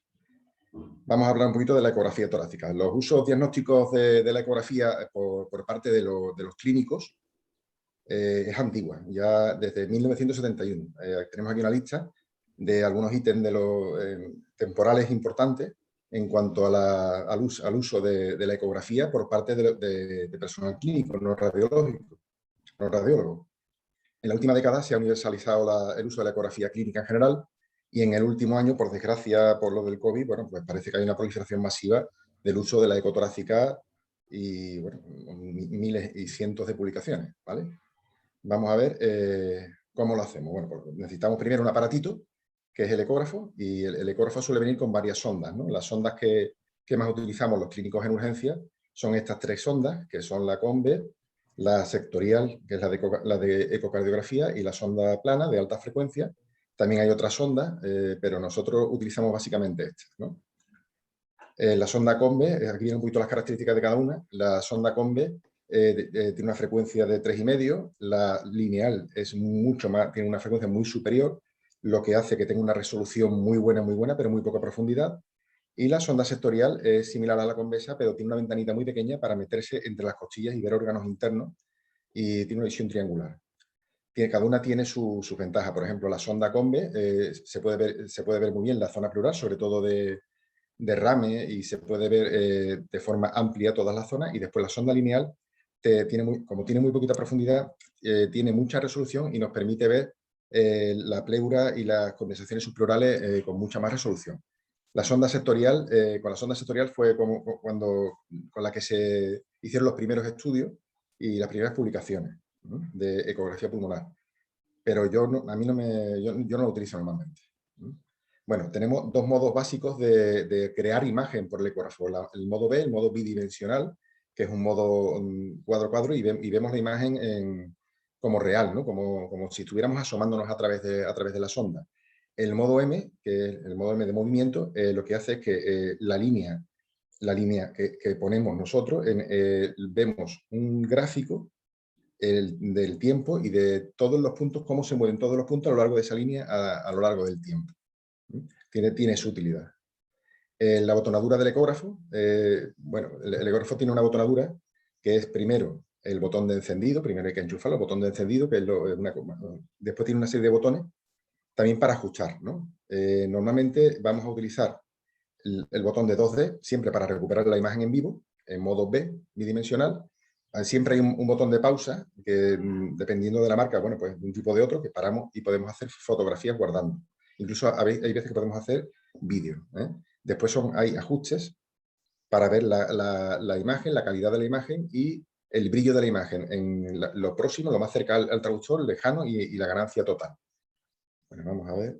Speaker 6: Vamos a hablar un poquito de la ecografía torácica. Los usos diagnósticos de la ecografía por parte de los clínicos es antigua, ya desde 1971. Tenemos aquí una lista de algunos ítems de los temporales importantes en cuanto al uso de la ecografía por parte de personal clínico, no radiológico, no radiólogo. En la última década se ha universalizado el uso de la ecografía clínica en general y en el último año, por desgracia, por lo del COVID, bueno, pues parece que hay una proliferación masiva del uso de la ecotorácica y, bueno, miles y cientos de publicaciones, ¿vale? Vamos a ver cómo lo hacemos. Bueno, pues necesitamos primero un aparatito, que es el ecógrafo, y el ecógrafo suele venir con varias sondas, ¿no? Las sondas que más utilizamos los clínicos en urgencia son estas tres sondas, que son la COMBE, la sectorial, que es la de ecocardiografía, y la sonda plana de alta frecuencia. También hay otras sondas, pero nosotros utilizamos básicamente estas, ¿no? La sonda COMBE, aquí vienen un poquito las características de cada una. La sonda COMBE tiene una frecuencia de 3,5, la lineal es mucho más, tiene una frecuencia muy superior, lo que hace que tenga una resolución muy buena, pero muy poca profundidad. Y la sonda sectorial es similar a la convexa, pero tiene una ventanita muy pequeña para meterse entre las costillas y ver órganos internos, y tiene una visión triangular. Cada una tiene sus ventajas. Por ejemplo, la sonda COMBE se puede ver muy bien la zona pleural, sobre todo de derrame y se puede ver de forma amplia todas las zonas. Y después la sonda lineal, como tiene muy poquita profundidad, tiene mucha resolución y nos permite ver la pleura y las condensaciones subpleurales con mucha más resolución. La sonda sectorial, con la sonda sectorial fue con la que se hicieron los primeros estudios y las primeras publicaciones, ¿no?, de ecografía pulmonar. Pero yo no lo utilizo normalmente. Bueno, tenemos dos modos básicos de crear imagen por el ecógrafo. El modo B, el modo bidimensional, que es un modo cuadro-cuadro, y vemos la imagen como real, ¿no?, como si estuviéramos asomándonos a través de la sonda. El modo M, que es el modo M de movimiento, lo que hace es que la línea que ponemos nosotros, vemos un gráfico del tiempo y de todos los puntos, cómo se mueven todos los puntos a lo largo de esa línea a lo largo del tiempo. Tiene su utilidad. La botonadura del ecógrafo, bueno, el ecógrafo tiene una botonadura que es primero el botón de encendido, primero hay que enchufarlo, el botón de encendido, que es después tiene una serie de botones también para ajustar, ¿no? Normalmente vamos a utilizar el botón de 2D siempre para recuperar la imagen en vivo, en modo B, bidimensional. Siempre hay un botón de pausa que, dependiendo de la marca, bueno, pues de un tipo o de otro, que paramos y podemos hacer fotografías guardando. Incluso hay veces que podemos hacer vídeo, ¿eh? Después hay ajustes para ver la imagen, la calidad de la imagen y el brillo de la imagen en lo próximo, lo más cerca al traductor, lejano y la ganancia total. Bueno, vamos a ver.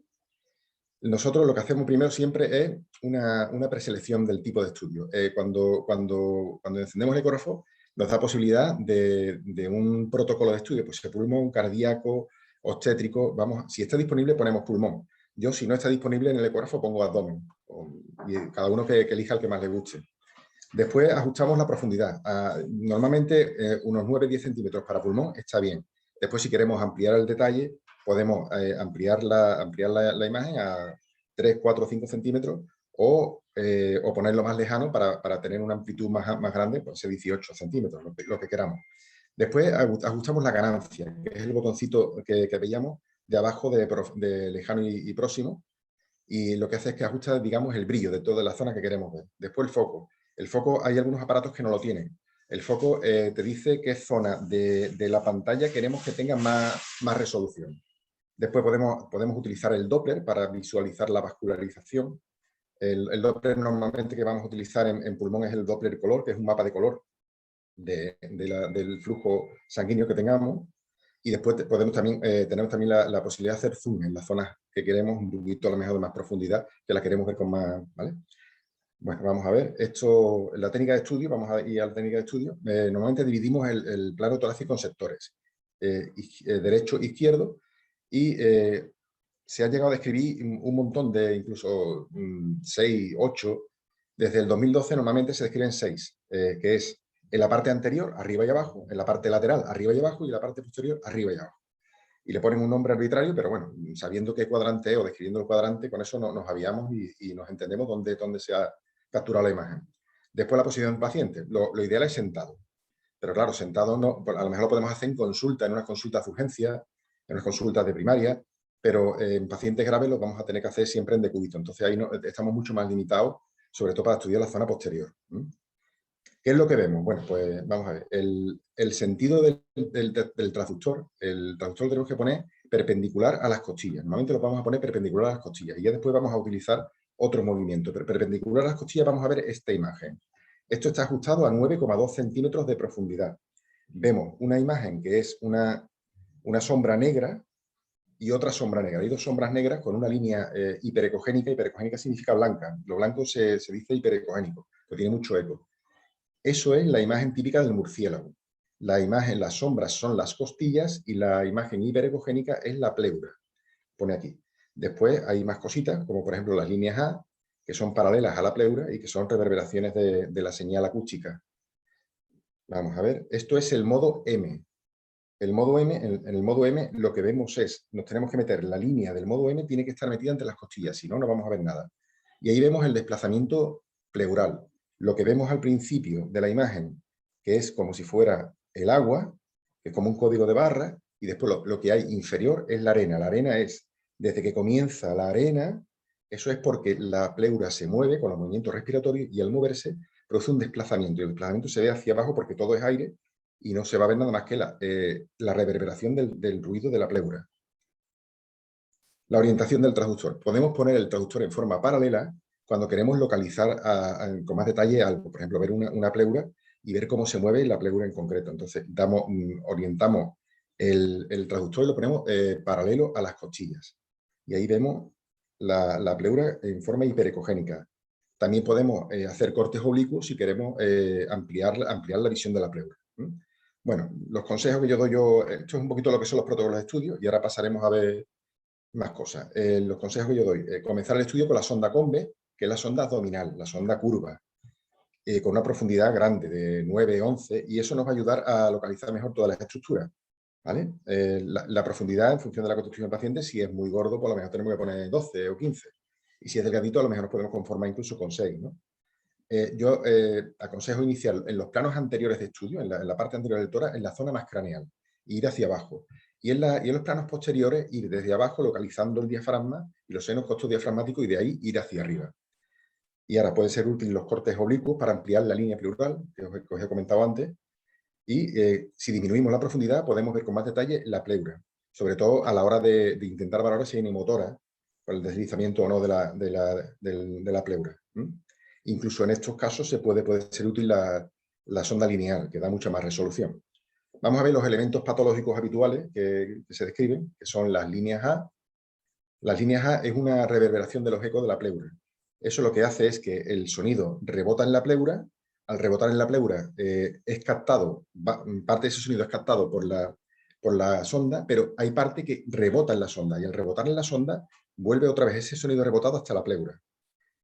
Speaker 6: Nosotros lo que hacemos primero siempre es una preselección del tipo de estudio. Cuando encendemos el ecógrafo, nos da posibilidad de un protocolo de estudio, pues pulmón, cardíaco, obstétrico. Si está disponible, ponemos pulmón. Yo, si no está disponible en el ecógrafo, pongo abdomen. Y cada uno que elija el que más le guste. Después ajustamos la profundidad. Normalmente unos 9-10 centímetros para pulmón está bien. Después, si queremos ampliar el detalle, podemos ampliar la imagen a 3, 4 o 5 centímetros o ponerlo más lejano para tener una amplitud más grande, pues 18 centímetros, lo que queramos. Después ajustamos la ganancia, que es el botoncito que veíamos de abajo de lejano y próximo, y lo que hace es que ajusta, digamos, el brillo de toda la zona que queremos ver. Después el foco. El foco, hay algunos aparatos que no lo tienen. El foco te dice qué zona de la pantalla queremos que tenga más resolución. Después podemos utilizar el Doppler para visualizar la vascularización. El Doppler normalmente que vamos a utilizar en pulmón es el Doppler color, que es un mapa de color del flujo sanguíneo que tengamos. Y después tenemos también la posibilidad de hacer zoom en las zonas que queremos, un poquito a lo mejor de más profundidad, que la queremos ver con más, ¿vale? Bueno, vamos a ver, la técnica de estudio, vamos a ir a la técnica de estudio. Normalmente dividimos el plano torácico en sectores, derecho, izquierdo, y se han llegado a describir un montón de, incluso 6, 8, desde el 2012 normalmente se describen 6, que es en la parte anterior, arriba y abajo, en la parte lateral, arriba y abajo, y en la parte posterior, arriba y abajo. Y le ponen un nombre arbitrario, pero bueno, sabiendo qué cuadrante es o describiendo el cuadrante, con eso nos aviamos y nos entendemos dónde se ha capturado la imagen. Después la posición del paciente. Lo ideal es sentado. Pero claro, sentado no, a lo mejor lo podemos hacer en consulta, en unas consultas de urgencia, en unas consultas de primaria, pero en pacientes graves lo vamos a tener que hacer siempre en decúbito. Entonces ahí estamos mucho más limitados, sobre todo para estudiar la zona posterior. ¿Qué es lo que vemos? Bueno, pues vamos a ver. El sentido del transductor, el transductor lo tenemos que poner perpendicular a las costillas. Normalmente lo vamos a poner perpendicular a las costillas y ya después vamos a utilizar otro movimiento. Pero perpendicular a las costillas vamos a ver esta imagen. Esto está ajustado a 9,2 centímetros de profundidad. Vemos una imagen que es una sombra negra y otra sombra negra. Hay dos sombras negras con una línea hiperecogénica. Hiperecogénica significa blanca. Lo blanco se dice hiperecogénico, que tiene mucho eco. Eso es la imagen típica del murciélago. Las sombras son las costillas y la imagen hiperecogénica es la pleura. Pone aquí. Después hay más cositas, como por ejemplo las líneas A, que son paralelas a la pleura y que son reverberaciones de la señal acústica. Vamos a ver. Esto es el modo M. En el modo M lo que vemos es, nos tenemos que meter la línea del modo M, tiene que estar metida entre las costillas, si no, no vamos a ver nada. Y ahí vemos el desplazamiento pleural. Lo que vemos al principio de la imagen, que es como si fuera el agua, que es como un código de barra, y después lo que hay inferior es la arena. La arena es, desde que comienza la arena, Eso es porque la pleura se mueve con los movimientos respiratorios y al moverse produce un desplazamiento. Y el desplazamiento se ve hacia abajo porque todo es aire y no se va a ver nada más que la reverberación del ruido de la pleura. La orientación del transductor. Podemos poner el transductor en forma paralela cuando queremos localizar con más detalle algo. Por ejemplo, ver una pleura y ver cómo se mueve la pleura en concreto. Entonces, orientamos el transductor y lo ponemos paralelo a las costillas. Y ahí vemos la pleura en forma hiperecogénica. También podemos hacer cortes oblicuos si queremos ampliar la visión de la pleura. Bueno, los consejos que yo doy esto es un poquito lo que son los protocolos de estudio y ahora pasaremos a ver más cosas. Los consejos que yo doy. Comenzar el estudio con la sonda Combe, que es la sonda abdominal, la sonda curva, con una profundidad grande de 9, 11, y eso nos va a ayudar a localizar mejor todas las estructuras. ¿Vale? La profundidad en función de la constitución del paciente, si es muy gordo, por lo mejor tenemos que poner 12 o 15. Y si es delgadito, a lo mejor nos podemos conformar incluso con 6, ¿no? Yo aconsejo iniciar en los planos anteriores de estudio, en la parte anterior del tórax, en la zona más craneal, e ir hacia abajo. Y en los planos posteriores, ir desde abajo localizando el diafragma y los senos costodiafragmáticos y de ahí ir hacia arriba. Y ahora pueden ser útiles los cortes oblicuos para ampliar la línea pleural, que os he comentado antes. Y si disminuimos la profundidad, podemos ver con más detalle la pleura, sobre todo a la hora de intentar valorar si hay nemotora, por el deslizamiento o no de la pleura. Incluso en estos casos puede ser útil la sonda lineal, que da mucha más resolución. Vamos a ver los elementos patológicos habituales que se describen, que son las líneas A. Las líneas A es una reverberación de los ecos de la pleura. Eso lo que hace es que el sonido rebota en la pleura. Al rebotar en la pleura es captado, parte de ese sonido es captado por la sonda, pero hay parte que rebota en la sonda, y al rebotar en la sonda vuelve otra vez ese sonido rebotado hasta la pleura.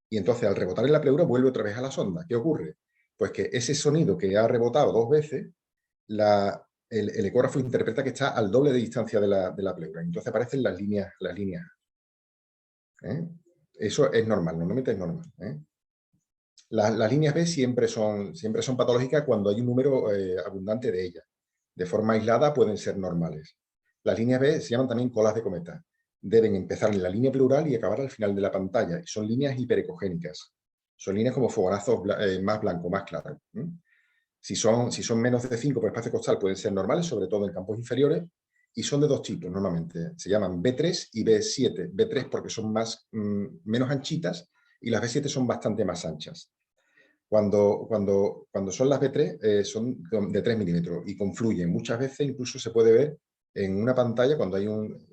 Speaker 6: Y entonces al rebotar en la pleura vuelve otra vez a la sonda. ¿Qué ocurre? Pues que ese sonido que ha rebotado 2 veces, el ecógrafo interpreta que está al doble de distancia de la pleura. Entonces aparecen las líneas. Eso es normal, normalmente es normal. Las líneas B siempre son patológicas cuando hay un número abundante de ellas. De forma aislada pueden ser normales. Las líneas B se llaman también colas de cometa. Deben empezar en la línea pleural y acabar al final de la pantalla. Y son líneas hiperecogénicas. Son líneas como fogonazos más blancos, más claros. Si son menos de 5 por espacio costal pueden ser normales, sobre todo en campos inferiores. Y son de 2 tipos normalmente. Se llaman B3 y B7. B3 porque son menos anchitas y las B7 son bastante más anchas. Cuando son las B3 son de 3 milímetros y confluyen. Muchas veces incluso se puede ver en una pantalla cuando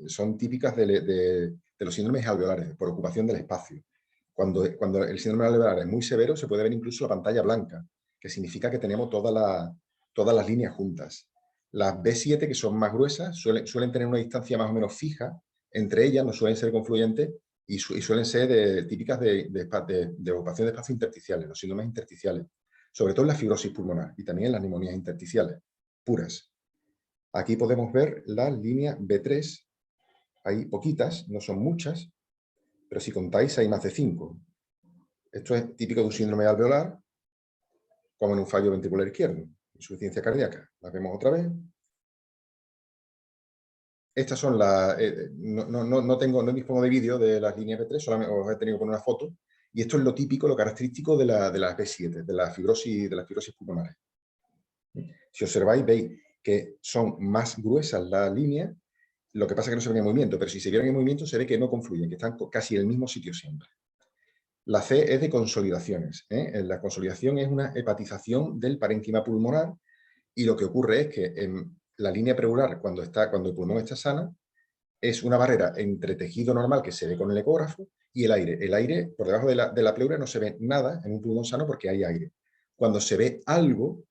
Speaker 6: son típicas de los síndromes alveolares, por ocupación del espacio. Cuando el síndrome alveolar es muy severo, se puede ver incluso la pantalla blanca, que significa que tenemos todas las líneas juntas. Las B7, que son más gruesas, suelen tener una distancia más o menos fija entre ellas, no suelen ser confluyentes y suelen ser típicas de ocupación de espacios intersticiales, los síndromes intersticiales, sobre todo en la fibrosis pulmonar y también en las neumonías intersticiales puras. Aquí podemos ver la línea B3, hay poquitas, no son muchas, pero si contáis hay más de 5. Esto es típico de un síndrome alveolar, como en un fallo ventricular izquierdo, insuficiencia cardíaca. Las vemos otra vez. Estas son las... no dispongo de vídeo de las líneas B3, solamente os he tenido que poner una foto. Y esto es lo típico, lo característico de las B7, de la fibrosis pulmonares. Si observáis, veis que son más gruesas las líneas, lo que pasa es que no se ven en movimiento, pero si se vieran en movimiento se ve que no confluyen, que están casi en el mismo sitio siempre. La C es de consolidaciones. La consolidación es una hepatización del parénquima pulmonar y lo que ocurre es que en la línea pleural, cuando el pulmón está sana, es una barrera entre tejido normal que se ve con el ecógrafo y el aire. El aire, por debajo de la pleura no se ve nada en un pulmón sano porque hay aire. Cuando se ve algo,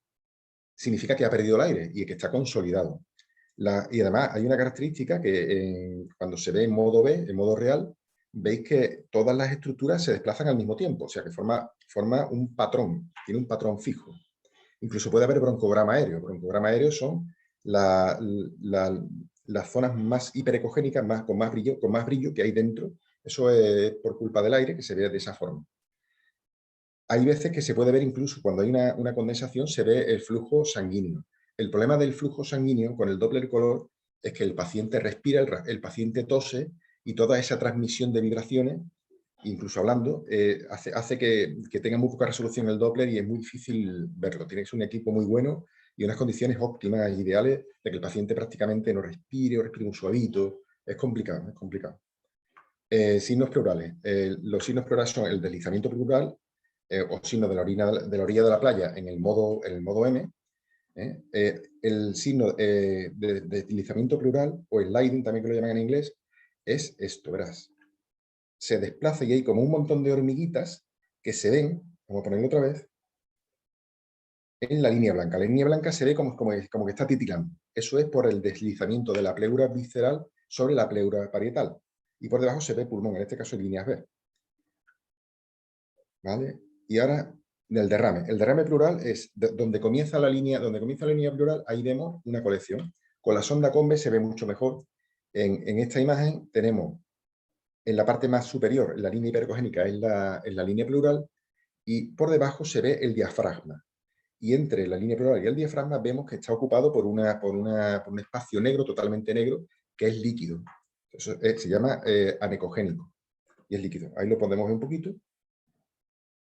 Speaker 6: significa que ha perdido el aire y que está consolidado. Y además hay una característica que cuando se ve en modo B, en modo real, veis que todas las estructuras se desplazan al mismo tiempo, o sea que forma un patrón, tiene un patrón fijo. Incluso puede haber broncograma aéreo. Broncograma aéreo son las zonas más hiperecogénicas, con más brillo que hay dentro. Eso es por culpa del aire que se ve de esa forma. Hay veces que se puede ver incluso cuando hay una condensación, se ve el flujo sanguíneo. El problema del flujo sanguíneo con el Doppler color es que el paciente respira, el paciente tose y toda esa transmisión de vibraciones incluso hablando, hace que tenga muy poca resolución el Doppler y es muy difícil verlo. Tienes un equipo muy bueno y unas condiciones óptimas, ideales, de que el paciente prácticamente no respire o respire un suavito. Es complicado, es complicado. Signos pleurales. Los signos pleurales son el deslizamiento pleural o signos de la orilla de la playa en el modo M. El signo de deslizamiento pleural o sliding, también que lo llaman en inglés, es esto, verás. Se desplaza y hay como un montón de hormiguitas que se ven, vamos a ponerlo otra vez, en la línea blanca. La línea blanca se ve como que está titilando. Eso es por el deslizamiento de la pleura visceral sobre la pleura parietal. Y por debajo se ve pulmón, en este caso en líneas B. ¿Vale? Y ahora, el derrame. El derrame pleural es donde comienza la línea pleural, ahí vemos una colección. Con la sonda Combe se ve mucho mejor. En esta imagen tenemos en la parte más superior, la línea hiperecogénica es la línea pleural, y por debajo se ve el diafragma. Y entre la línea pleural y el diafragma vemos que está ocupado por un espacio negro, totalmente negro, que es líquido. Eso se llama anecogénico. Y es líquido. Ahí lo podemos ver un poquito.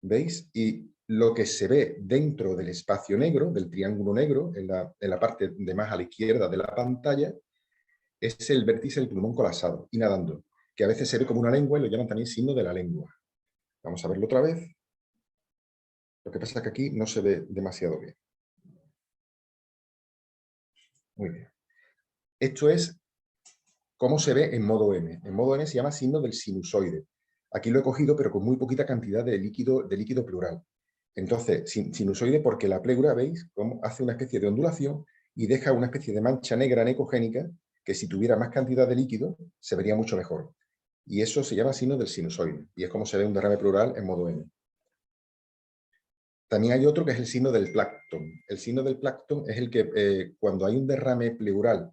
Speaker 6: ¿Veis? Y lo que se ve dentro del espacio negro, del triángulo negro, en la parte de más a la izquierda de la pantalla, es el vértice del pulmón colapsado, inhalando, que a veces se ve como una lengua y lo llaman también signo de la lengua. Vamos a verlo otra vez. Lo que pasa es que aquí no se ve demasiado bien. Muy bien. Esto es cómo se ve en modo M. En modo M se llama signo del sinusoide. Aquí lo he cogido, pero con muy poquita cantidad de líquido pleural. Entonces, sinusoide porque la pleura, ¿veis? Cómo hace una especie de ondulación y deja una especie de mancha negra anecogénica que si tuviera más cantidad de líquido se vería mucho mejor. Y eso se llama signo del sinusoide. Y es como se ve un derrame pleural en modo M. También hay otro que es el signo del plancton. El signo del plancton es el que cuando hay un derrame pleural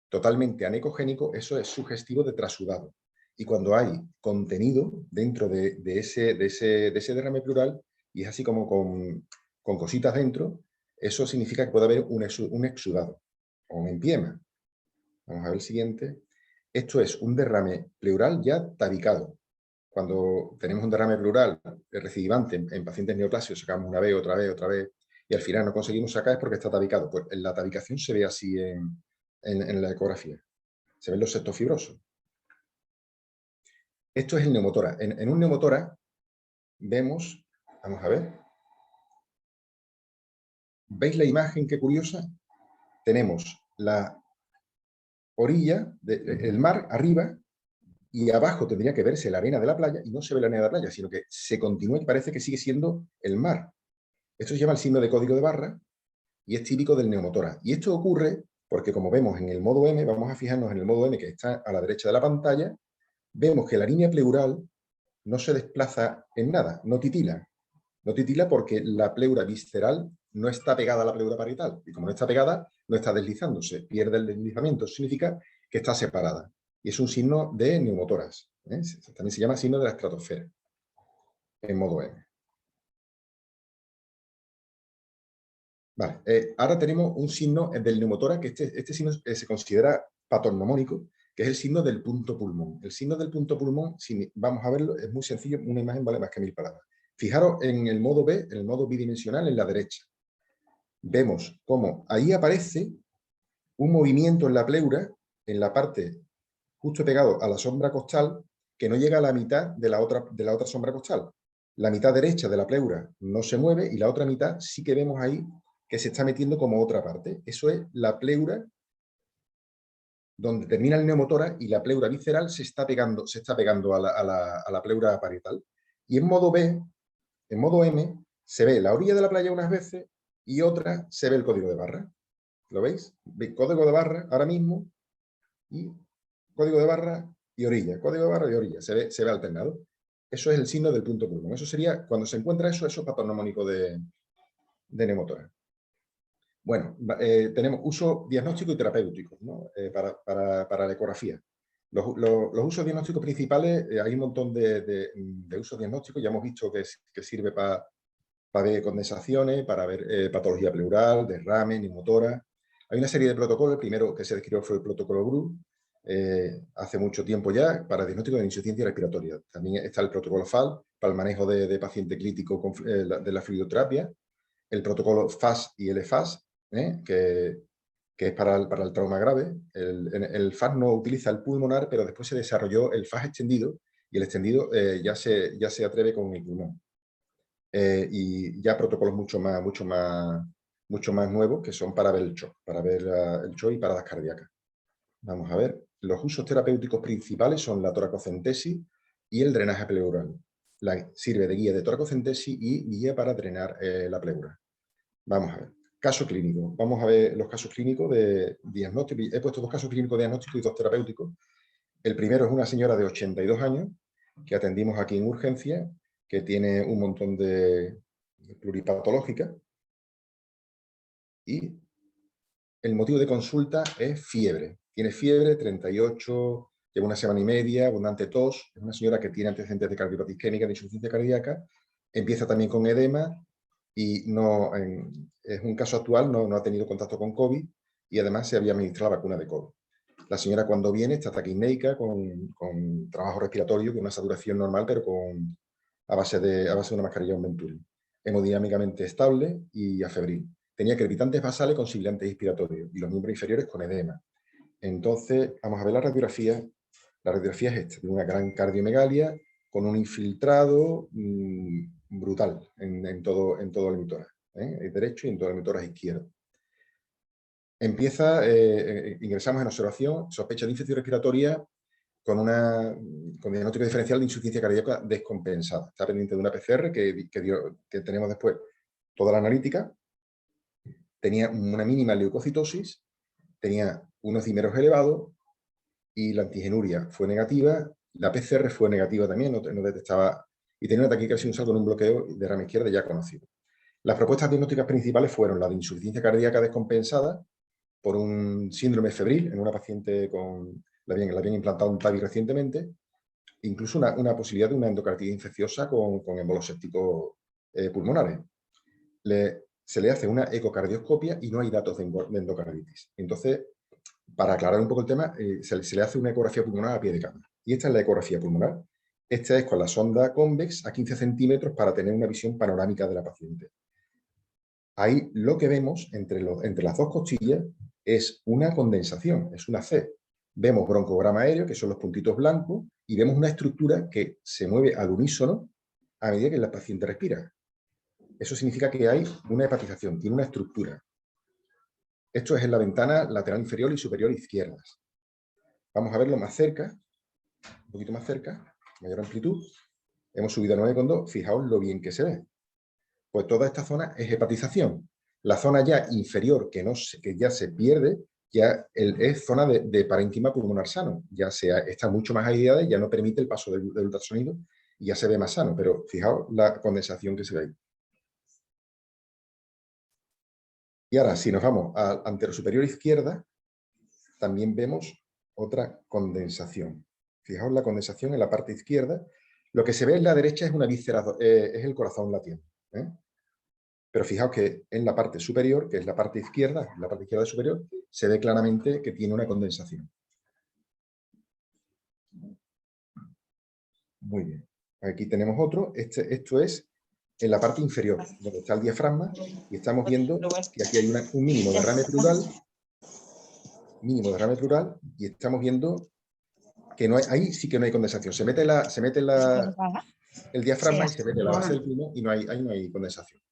Speaker 6: totalmente anecogénico, eso es sugestivo de trasudado. Y cuando hay contenido dentro de ese derrame pleural, y es así como con cositas dentro, eso significa que puede haber un exudado o un empiema. Vamos a ver el siguiente. Esto es un derrame pleural ya tabicado. Cuando tenemos un derrame pleural recidivante en pacientes neoplasios, sacamos una vez, otra vez, y al final no conseguimos sacar es porque está tabicado. Pues la tabicación se ve así en la ecografía. Se ven los septos fibrosos. Esto es el neumotórax. En un neumotórax vemos, vamos a ver, ¿veis la imagen? Qué curiosa. Tenemos la orilla, el mar arriba, y abajo tendría que verse la arena de la playa, y no se ve la arena de la playa, sino que se continúa y parece que sigue siendo el mar. Esto se llama el signo de código de barra, y es típico del neumotórax. Y esto ocurre porque, como vemos en el modo M, vamos a fijarnos en el modo M que está a la derecha de la pantalla, vemos que la línea pleural no se desplaza en nada, no titila. No titila porque la pleura visceral no está pegada a la pleura parietal. Y como no está pegada, no está deslizándose, pierde el deslizamiento. Eso significa que está separada. Y es un signo de neumotórax. También se llama signo de la estratosfera, en modo M. Vale, ahora tenemos un signo del neumotórax, que este signo se considera patognomónico, que es el signo del punto pulmón. El signo del punto pulmón, si vamos a verlo, es muy sencillo, una imagen vale más que 1000 palabras. Fijaros en el modo B, en el modo bidimensional, en la derecha. Vemos cómo ahí aparece un movimiento en la pleura, en la parte justo pegado a la sombra costal, que no llega a la mitad de la otra sombra costal. La mitad derecha de la pleura no se mueve y la otra mitad sí que vemos ahí que se está metiendo como otra parte. Eso es la pleura donde termina el neumotórax y la pleura visceral se está pegando a la pleura parietal. Y en modo B, en modo M, se ve la orilla de la playa unas veces y otra se ve el código de barra. ¿Lo veis? Código de barra ahora mismo y código de barra y orilla. Código de barra y orilla. Se ve alternado. Eso es el signo del punto pulmón. Eso sería, cuando se encuentra eso es patognomónico de neumotórax. Bueno, tenemos uso diagnóstico y terapéutico, ¿no? Para la ecografía. Los usos diagnósticos principales, hay un montón de usos diagnósticos. Ya hemos visto que sirve para ver condensaciones, para ver patología pleural, derrame, neumotórax. Hay una serie de protocolos. El primero que se describió fue el protocolo Bru. hace mucho tiempo ya para diagnóstico de insuficiencia respiratoria. También está el protocolo FAL para el manejo de paciente crítico de la fluidoterapia, el protocolo FAS y el EFAS, que es para el trauma grave. El FAS no utiliza el pulmonar, pero después se desarrolló el FAS extendido, y el extendido ya se atreve con el pulmón. Y ya protocolos mucho más nuevos, que son para ver el shock, el shock y paradas cardíacas. Vamos a ver, los usos terapéuticos principales son la toracocentesis y el drenaje pleural. Sirve de guía de toracocentesis y guía para drenar la pleura. Vamos a ver, caso clínico. Vamos a ver los casos clínicos de diagnóstico. He puesto 2 casos clínicos diagnósticos y 2 terapéuticos. El primero es una señora de 82 años que atendimos aquí en urgencia, que tiene un montón de pluripatológica, y el motivo de consulta es fiebre. Tiene fiebre, 38, lleva 1 semana y media, abundante tos. Es una señora que tiene antecedentes de cardiopatía isquémica, de insuficiencia cardíaca. Empieza también con edema y es un caso actual, no ha tenido contacto con COVID, y además se había administrado la vacuna de COVID. La señora, cuando viene, está taquipneica, con trabajo respiratorio, con una saturación normal, pero a base de una mascarilla, un Venturi. Hemodinámicamente estable y afebril. Tenía crepitantes basales con sibilantes inspiratorios y los miembros inferiores con edema. Entonces, vamos a ver la radiografía. La radiografía es esta, de una gran cardiomegalia con un infiltrado brutal en todo el hemitórax, derecho, y en todo el hemitórax izquierdo. Ingresamos en observación, sospecha de infección respiratoria con diagnóstico diferencial de insuficiencia cardíaca descompensada. Está pendiente de una PCR que tenemos después toda la analítica. Tenía una mínima leucocitosis, tenía unos dímeros elevados y la antigenuria fue negativa. La PCR fue negativa también, no detectaba, y tenía una taquicardia sinusal con un bloqueo de rama izquierda ya conocido. Las propuestas diagnósticas principales fueron la de insuficiencia cardíaca descompensada por un síndrome febril en una paciente le habían implantado un TAVI recientemente, incluso una posibilidad de una endocarditis infecciosa con embolos sépticos pulmonares. Se le hace una ecocardioscopia y no hay datos de endocarditis. Entonces, para aclarar un poco el tema, se le hace una ecografía pulmonar a pie de cama. Y esta es la ecografía pulmonar. Esta es con la sonda convex a 15 centímetros para tener una visión panorámica de la paciente. Ahí lo que vemos entre las 2 costillas es una condensación, es una C. Vemos broncograma aéreo, que son los puntitos blancos, y vemos una estructura que se mueve al unísono a medida que la paciente respira. Eso significa que hay una hepatización, tiene una estructura. Esto es en la ventana lateral inferior y superior izquierdas. Vamos a verlo más cerca, un poquito más cerca, mayor amplitud. Hemos subido a 9,2, fijaos lo bien que se ve. Pues toda esta zona es hepatización. La zona ya inferior, que ya se pierde, ya es zona de parénquima pulmonar sano. Ya está mucho más aireada y ya no permite el paso del ultrasonido y ya se ve más sano. Pero fijaos la condensación que se ve ahí. Y ahora, si nos vamos a anterosuperior izquierda, también vemos otra condensación. Fijaos la condensación en la parte izquierda. Lo que se ve en la derecha es una víscera, es el corazón latiendo. Pero fijaos que en la parte superior, que es la parte izquierda superior, se ve claramente que tiene una condensación. Muy bien. Aquí tenemos otro. Esto es en la parte inferior, donde está el diafragma, y estamos viendo que aquí hay un mínimo derrame pleural, y estamos viendo que ahí sí que no hay condensación. Se mete el diafragma y se mete la base del pulmón y ahí no hay condensación.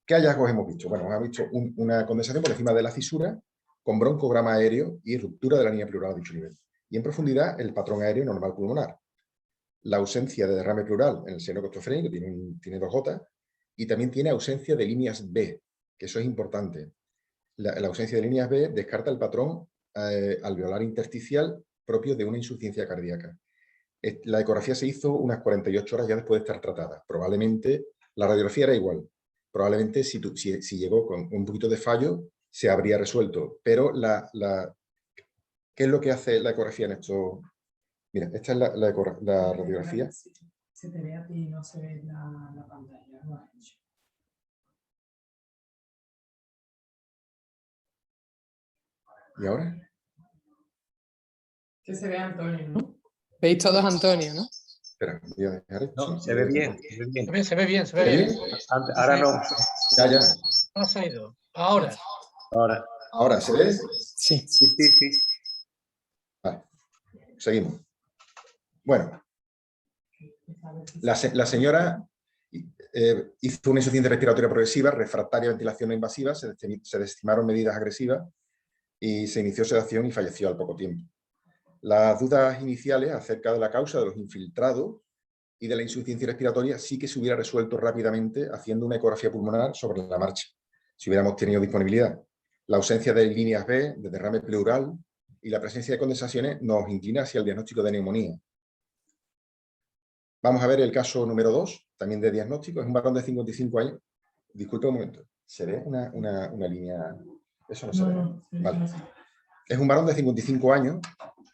Speaker 6: ¿Qué hallazgos hemos visto? Bueno, hemos visto una condensación por encima de la fisura con broncograma aéreo y ruptura de la línea pleural a dicho nivel. Y en profundidad, el patrón aéreo normal pulmonar. La ausencia de derrame pleural en el seno costofrénico, tiene 2 gotas, y también tiene ausencia de líneas B, que eso es importante. La ausencia de líneas B descarta el patrón alveolar intersticial propio de una insuficiencia cardíaca. La ecografía se hizo unas 48 horas ya después de estar tratada. Probablemente la radiografía era igual. Probablemente si llegó con un poquito de fallo, se habría resuelto. Pero ¿qué es lo que hace la ecografía en esto? Mira, esta es la radiografía.
Speaker 5: Se te ve a ti y no se ve la pantalla. ¿No?
Speaker 6: ¿Y ahora?
Speaker 5: Que se ve Antonio, ¿no?
Speaker 4: Veis todos Antonio, ¿no?
Speaker 6: Espera, voy a dejar esto.
Speaker 1: No, se ve bien, se ve bien.
Speaker 7: Se ve bien, se ve
Speaker 6: ¿Se ve
Speaker 7: bien.
Speaker 6: bien?
Speaker 1: Ahora no.
Speaker 6: Ya.
Speaker 7: Ha salido. Ahora.
Speaker 1: Ahora.
Speaker 6: Ahora, ¿se ve?
Speaker 4: Sí.
Speaker 1: Sí.
Speaker 6: Vale, seguimos. Bueno, la señora hizo una insuficiencia respiratoria progresiva, refractaria a ventilación no invasiva, se desestimaron medidas agresivas y se inició sedación y falleció al poco tiempo. Las dudas iniciales acerca de la causa de los infiltrados y de la insuficiencia respiratoria sí que se hubiera resuelto rápidamente haciendo una ecografía pulmonar sobre la marcha, si hubiéramos tenido disponibilidad. La ausencia de líneas B, de derrame pleural y la presencia de condensaciones nos inclina hacia el diagnóstico de neumonía. Vamos a ver el caso número 2, también de diagnóstico. Es un varón de 55 años. Disculpe un momento. ¿Se ve una línea? Eso no se ve.
Speaker 5: No,
Speaker 6: Vale.
Speaker 5: no sé.
Speaker 6: Es un varón de 55 años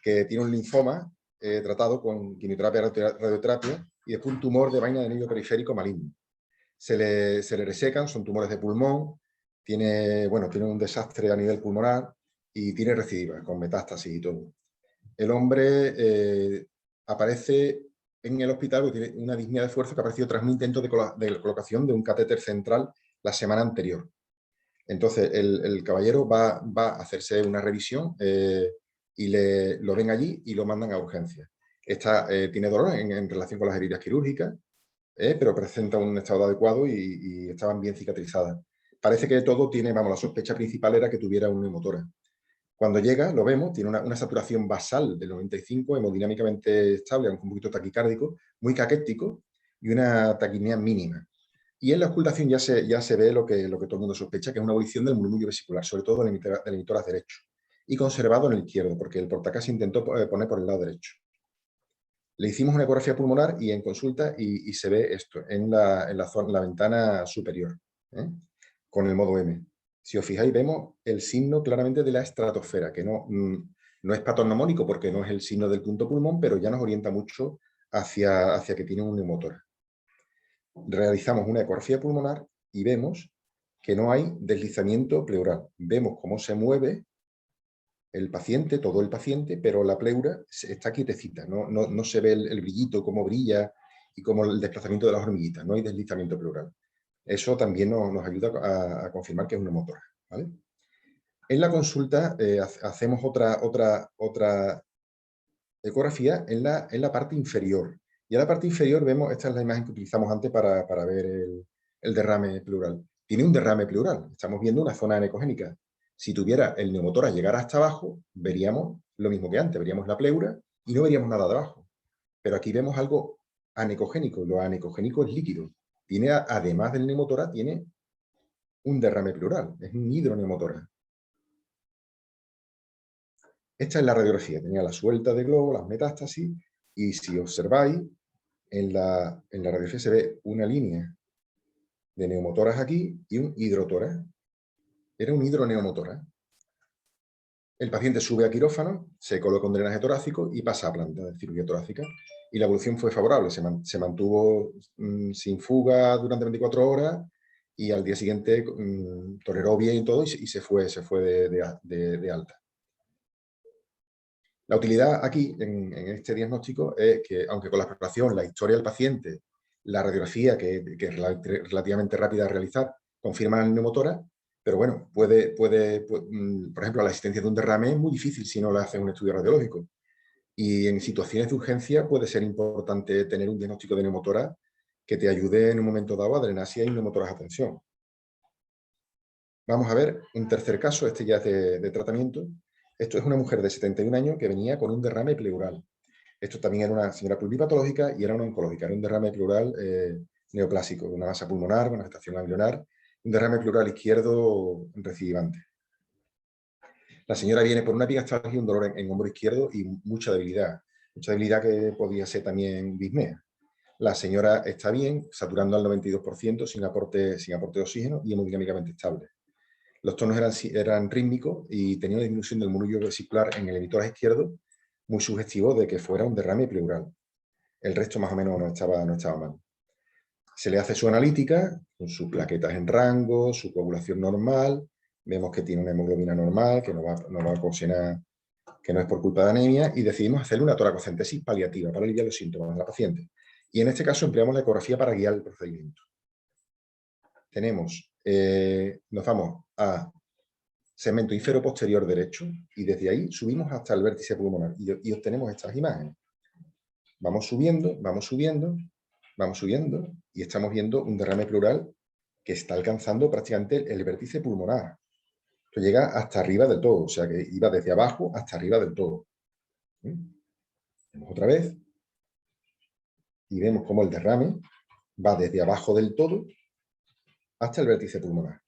Speaker 6: que tiene un linfoma tratado con quimioterapia, radioterapia y después un tumor de vaina de nervio periférico maligno. Se le resecan, son tumores de pulmón, tiene un desastre a nivel pulmonar y tiene recidiva, con metástasis y todo. El hombre aparece en el hospital porque tiene una disnea de esfuerzo que ha aparecido tras un intento de colocación de un catéter central la semana anterior. Entonces, el caballero va a hacerse una revisión y lo ven allí y lo mandan a urgencias. Tiene dolor en relación con las heridas quirúrgicas, pero presenta un estado adecuado y estaban bien cicatrizadas. Parece que todo tiene, la sospecha principal era que tuviera un neumotórax. Cuando llega, lo vemos, tiene una saturación basal del 95, hemodinámicamente estable, aunque un poquito taquicárdico, muy caquético y una taquimia mínima. Y en la ocultación ya se ve lo que todo el mundo sospecha, que es una ebullición del murmullo vesicular, sobre todo del emitoras derecho, y conservado en el izquierdo, porque el portacás se intentó poner por el lado derecho. Le hicimos una ecografía pulmonar y en consulta y se ve esto, en la ventana superior, con el modo M. Si os fijáis, vemos el signo claramente de la estratosfera, que no es patognomónico porque no es el signo del punto pulmón, pero ya nos orienta mucho hacia que tiene un neumotórax. Realizamos una ecografía pulmonar y vemos que no hay deslizamiento pleural. Vemos cómo se mueve el paciente, todo el paciente, pero la pleura está quietecita, no se ve el brillito, cómo brilla y cómo el desplazamiento de las hormiguitas, no hay deslizamiento pleural. Eso también nos ayuda a confirmar que es un neumotórax, ¿vale? En la consulta hacemos otra ecografía en la parte inferior. Y en la parte inferior vemos, esta es la imagen que utilizamos antes para ver el derrame pleural. Tiene un derrame pleural, estamos viendo una zona anecogénica. Si tuviera el neumotórax llegar hasta abajo, veríamos lo mismo que antes, veríamos la pleura y no veríamos nada de abajo. Pero aquí vemos algo anecogénico, y lo anecogénico es líquido. Además del neumotórax, tiene un derrame pleural, es un hidroneumotórax. Esta es la radiografía, tenía la suelta de globo, las metástasis, y si observáis, en la radiografía se ve una línea de neumotórax aquí y un hidrotórax. Era un hidroneumotórax. El paciente sube a quirófano, se coloca un drenaje torácico y pasa a planta de cirugía torácica. Y la evolución fue favorable, se mantuvo sin fuga durante 24 horas y al día siguiente toleró bien y todo y se fue de alta. La utilidad aquí, en este diagnóstico, es que, aunque con la exploración, la historia del paciente, la radiografía, que es relativamente rápida de realizar, confirman el neumotórax, pero bueno, por ejemplo, la existencia de un derrame es muy difícil si no le hacen un estudio radiológico. Y en situaciones de urgencia puede ser importante tener un diagnóstico de neumotórax que te ayude en un momento dado a drenar si hay un neumotórax a tensión. Vamos a ver un tercer caso, este ya es de tratamiento. Esto es una mujer de 71 años que venía con un derrame pleural. Esto también era una señora pluripatológica y era una oncológica, era un derrame pleural neoplásico, una masa pulmonar, una afectación ganglionar, un derrame pleural izquierdo recidivante. La señora viene por una epigastalgia y un dolor en hombro izquierdo y mucha debilidad que podía ser también disnea. La señora está bien, saturando al 92%, sin aporte de oxígeno y hemodinámicamente estable. Los tonos eran rítmicos y tenía una disminución del murmullo vesicular en el emitor izquierdo, muy sugestivo de que fuera un derrame pleural. El resto más o menos no estaba mal. Se le hace su analítica, con sus plaquetas en rango, su coagulación normal. Vemos que tiene una hemoglobina normal, que no va a ocasionar que no es por culpa de anemia, y decidimos hacerle una toracocentesis paliativa para aliviar los síntomas de la paciente. Y en este caso empleamos la ecografía para guiar el procedimiento. Nos vamos a segmento ínfero posterior derecho y desde ahí subimos hasta el vértice pulmonar y obtenemos estas imágenes. Vamos subiendo, vamos subiendo, vamos subiendo y estamos viendo un derrame pleural que está alcanzando prácticamente el vértice pulmonar. Esto llega hasta arriba del todo, o sea que iba desde abajo hasta arriba del todo. Vemos otra vez y vemos cómo el derrame va desde abajo del todo hasta el vértice pulmonar.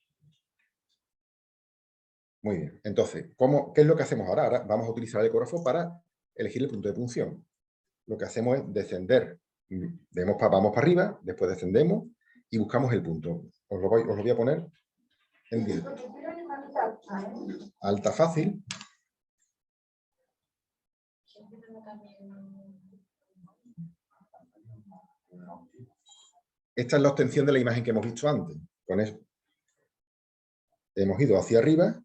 Speaker 6: Muy bien, entonces, ¿qué es lo que hacemos ahora? Ahora vamos a utilizar el ecógrafo para elegir el punto de punción. Lo que hacemos es descender, vamos para arriba, después descendemos y buscamos el punto. Os lo voy a poner en directo. Alta fácil. Esta es la obtención de la imagen que hemos visto antes. Con eso hemos ido hacia arriba.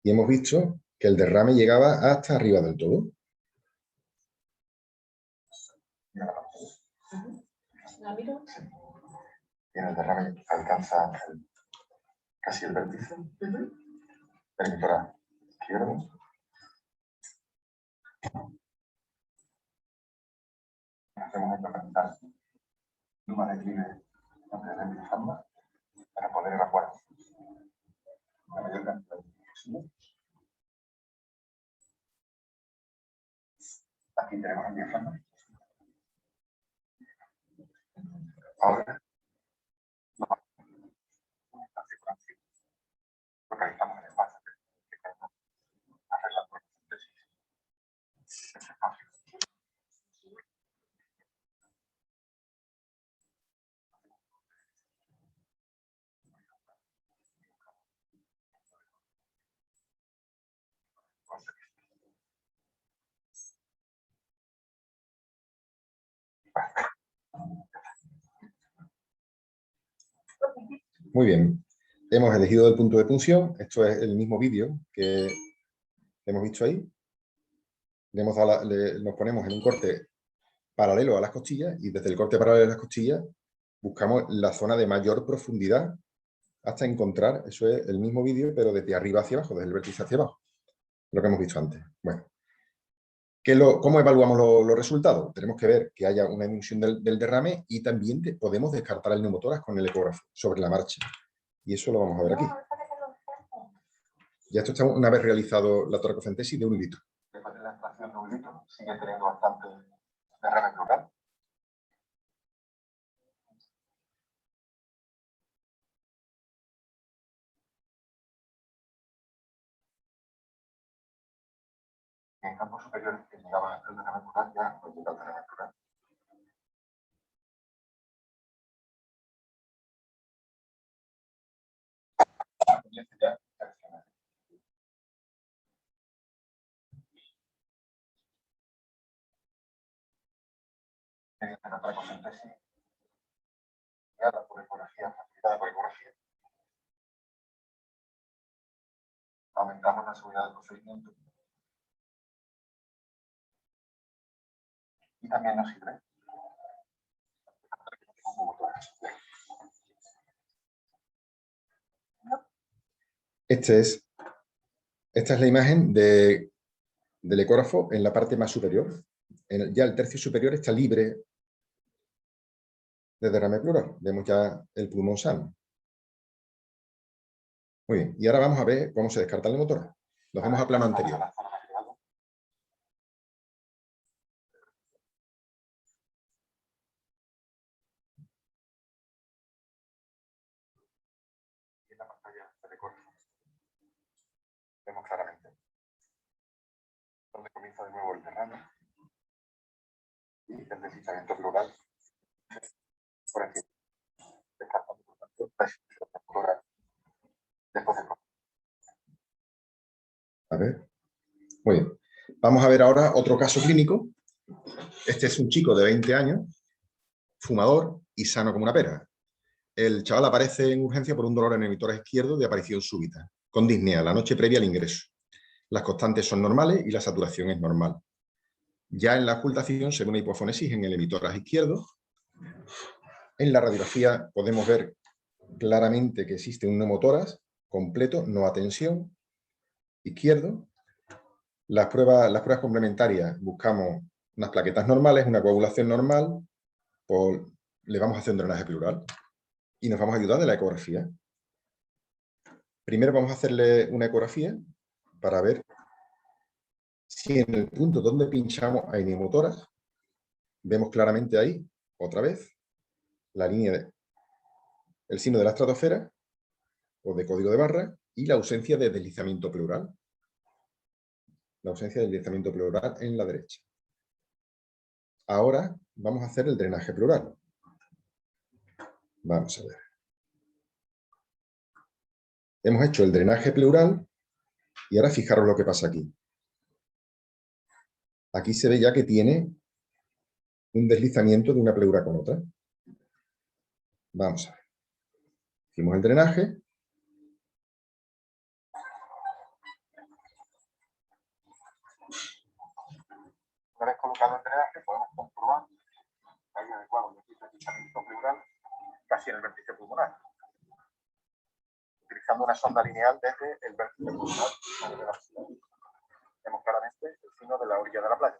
Speaker 6: Y hemos visto que el derrame llegaba hasta arriba del todo. Y el derrame alcanza casi el vértice. Permitora izquierdo. Hacemos implementar una declive antes del diafragma para poder evacuar la mayor cantidad de oxígeno. Aquí tenemos el diafragma. Ahora localizamos el espacio que queremos hacer la síntesis. Muy bien, hemos elegido el punto de punción. Esto es el mismo vídeo que hemos visto ahí. Nos ponemos en un corte paralelo a las costillas y desde el corte paralelo a las costillas buscamos la zona de mayor profundidad hasta encontrar, eso es el mismo vídeo, pero desde arriba hacia abajo, desde el vértice hacia abajo, lo que hemos visto antes. Bueno, ¿cómo evaluamos los resultados? Tenemos que ver que haya una disminución del derrame y también podemos descartar el neumotórax con el ecógrafo sobre la marcha. Y eso lo vamos a ver aquí. Ya esto está una vez realizado la toracocentesis de 1 litro. Después de la extracción de 1 litro, sigue teniendo bastante derrame pleural. En campos superiores que llegaban hasta el derrame pleural, ya no llega al derrame pleural. Mediante la toracocentesis, guiada por ecografía, facilitada por ecografía, aumentamos la seguridad del procedimiento y también nos sirve esta es la imagen del ecógrafo en la parte más superior. Ya el tercio superior está libre de derrame pleural. Vemos ya el pulmón sano. Muy bien, y ahora vamos a ver cómo se descarta el neumotórax. Nos vamos al plano anterior. Y en la pantalla del ecógrafo vemos claramente donde comienza de nuevo el derrame y el deslizamiento pleural por encima, descartando por tanto la exposición pleural después del corte. A ver, muy bien. Vamos a ver ahora otro caso clínico. Este es un chico de 20 años, fumador y sano como una pera. el chaval aparece en urgencia por un dolor en el emitor izquierdo de aparición súbita, con disnea, la noche previa al ingreso. Las constantes son normales y la saturación es normal. Ya en la ocultación se ve una hipofonesis en el emitor izquierdo. En la radiografía podemos ver claramente que existe un neumotórax completo, no atención, izquierdo. Las pruebas complementarias, buscamos unas plaquetas normales, una coagulación normal, le vamos a hacer un drenaje pleural y nos vamos a ayudar de la ecografía. Primero vamos a hacerle una ecografía para ver si en el punto donde pinchamos hay neumotórax. Vemos claramente ahí, otra vez, la línea el signo de la estratosfera o de código de barra y la ausencia de deslizamiento pleural. La ausencia de deslizamiento pleural en la derecha. Ahora vamos a hacer el drenaje pleural. Vamos a ver. Hemos hecho el drenaje pleural y ahora fijaros lo que pasa aquí. Aquí se ve ya que tiene un deslizamiento de una pleura con otra. Vamos a ver. Hicimos el drenaje. Una vez colocado el drenaje, podemos comprobar que hay adecuado un deslizamiento pleural casi en el vértice pulmonar, utilizando una sonda lineal desde el vértice pulmonar de la axila. Vemos claramente el signo de la orilla de la playa.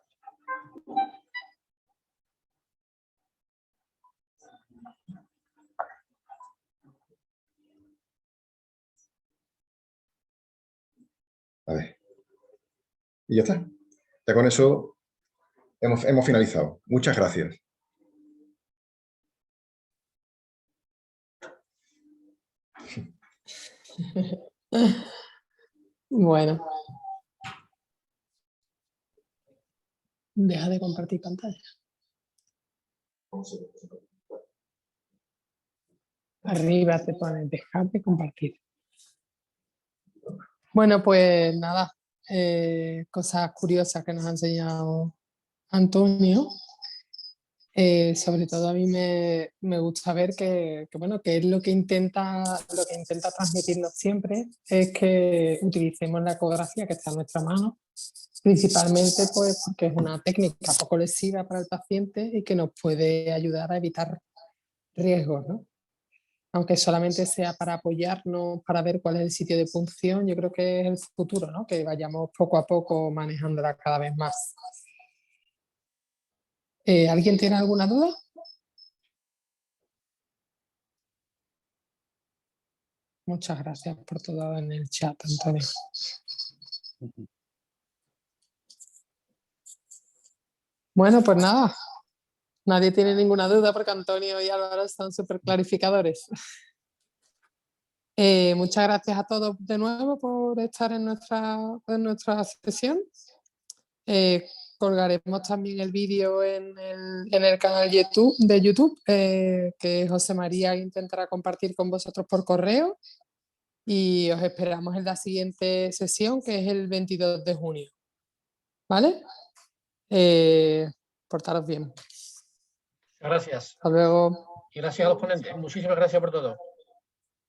Speaker 6: A ver. Y ya está. Ya con eso hemos finalizado. Muchas gracias.
Speaker 4: Bueno. Deja de compartir pantalla. Arriba te pone dejar de compartir. Bueno, pues nada, cosas curiosas que nos ha enseñado Antonio. Sobre todo a mí me gusta ver bueno, que es lo que intenta transmitirnos siempre, es que utilicemos la ecografía que está en nuestra mano, principalmente pues porque es una técnica poco lesiva para el paciente y que nos puede ayudar a evitar riesgos, ¿no? Aunque solamente sea para apoyarnos, para ver cuál es el sitio de punción, yo creo que es el futuro, ¿no? Que vayamos poco a poco manejándola cada vez más. ¿Alguien tiene alguna duda? Muchas gracias por todo en el chat, Antonio. Bueno, pues nada. Nadie tiene ninguna duda porque Antonio y Álvaro son súper clarificadores. Muchas gracias a todos de nuevo por estar en nuestra sesión. Colgaremos también el vídeo en el canal de YouTube que José María intentará compartir con vosotros por correo y os esperamos en la siguiente sesión, que es el 22 de junio. ¿Vale? Portaros bien.
Speaker 7: Gracias.
Speaker 4: Hasta luego.
Speaker 7: Y gracias a los ponentes. Muchísimas gracias por todo.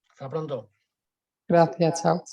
Speaker 7: Hasta pronto.
Speaker 4: Gracias, chao.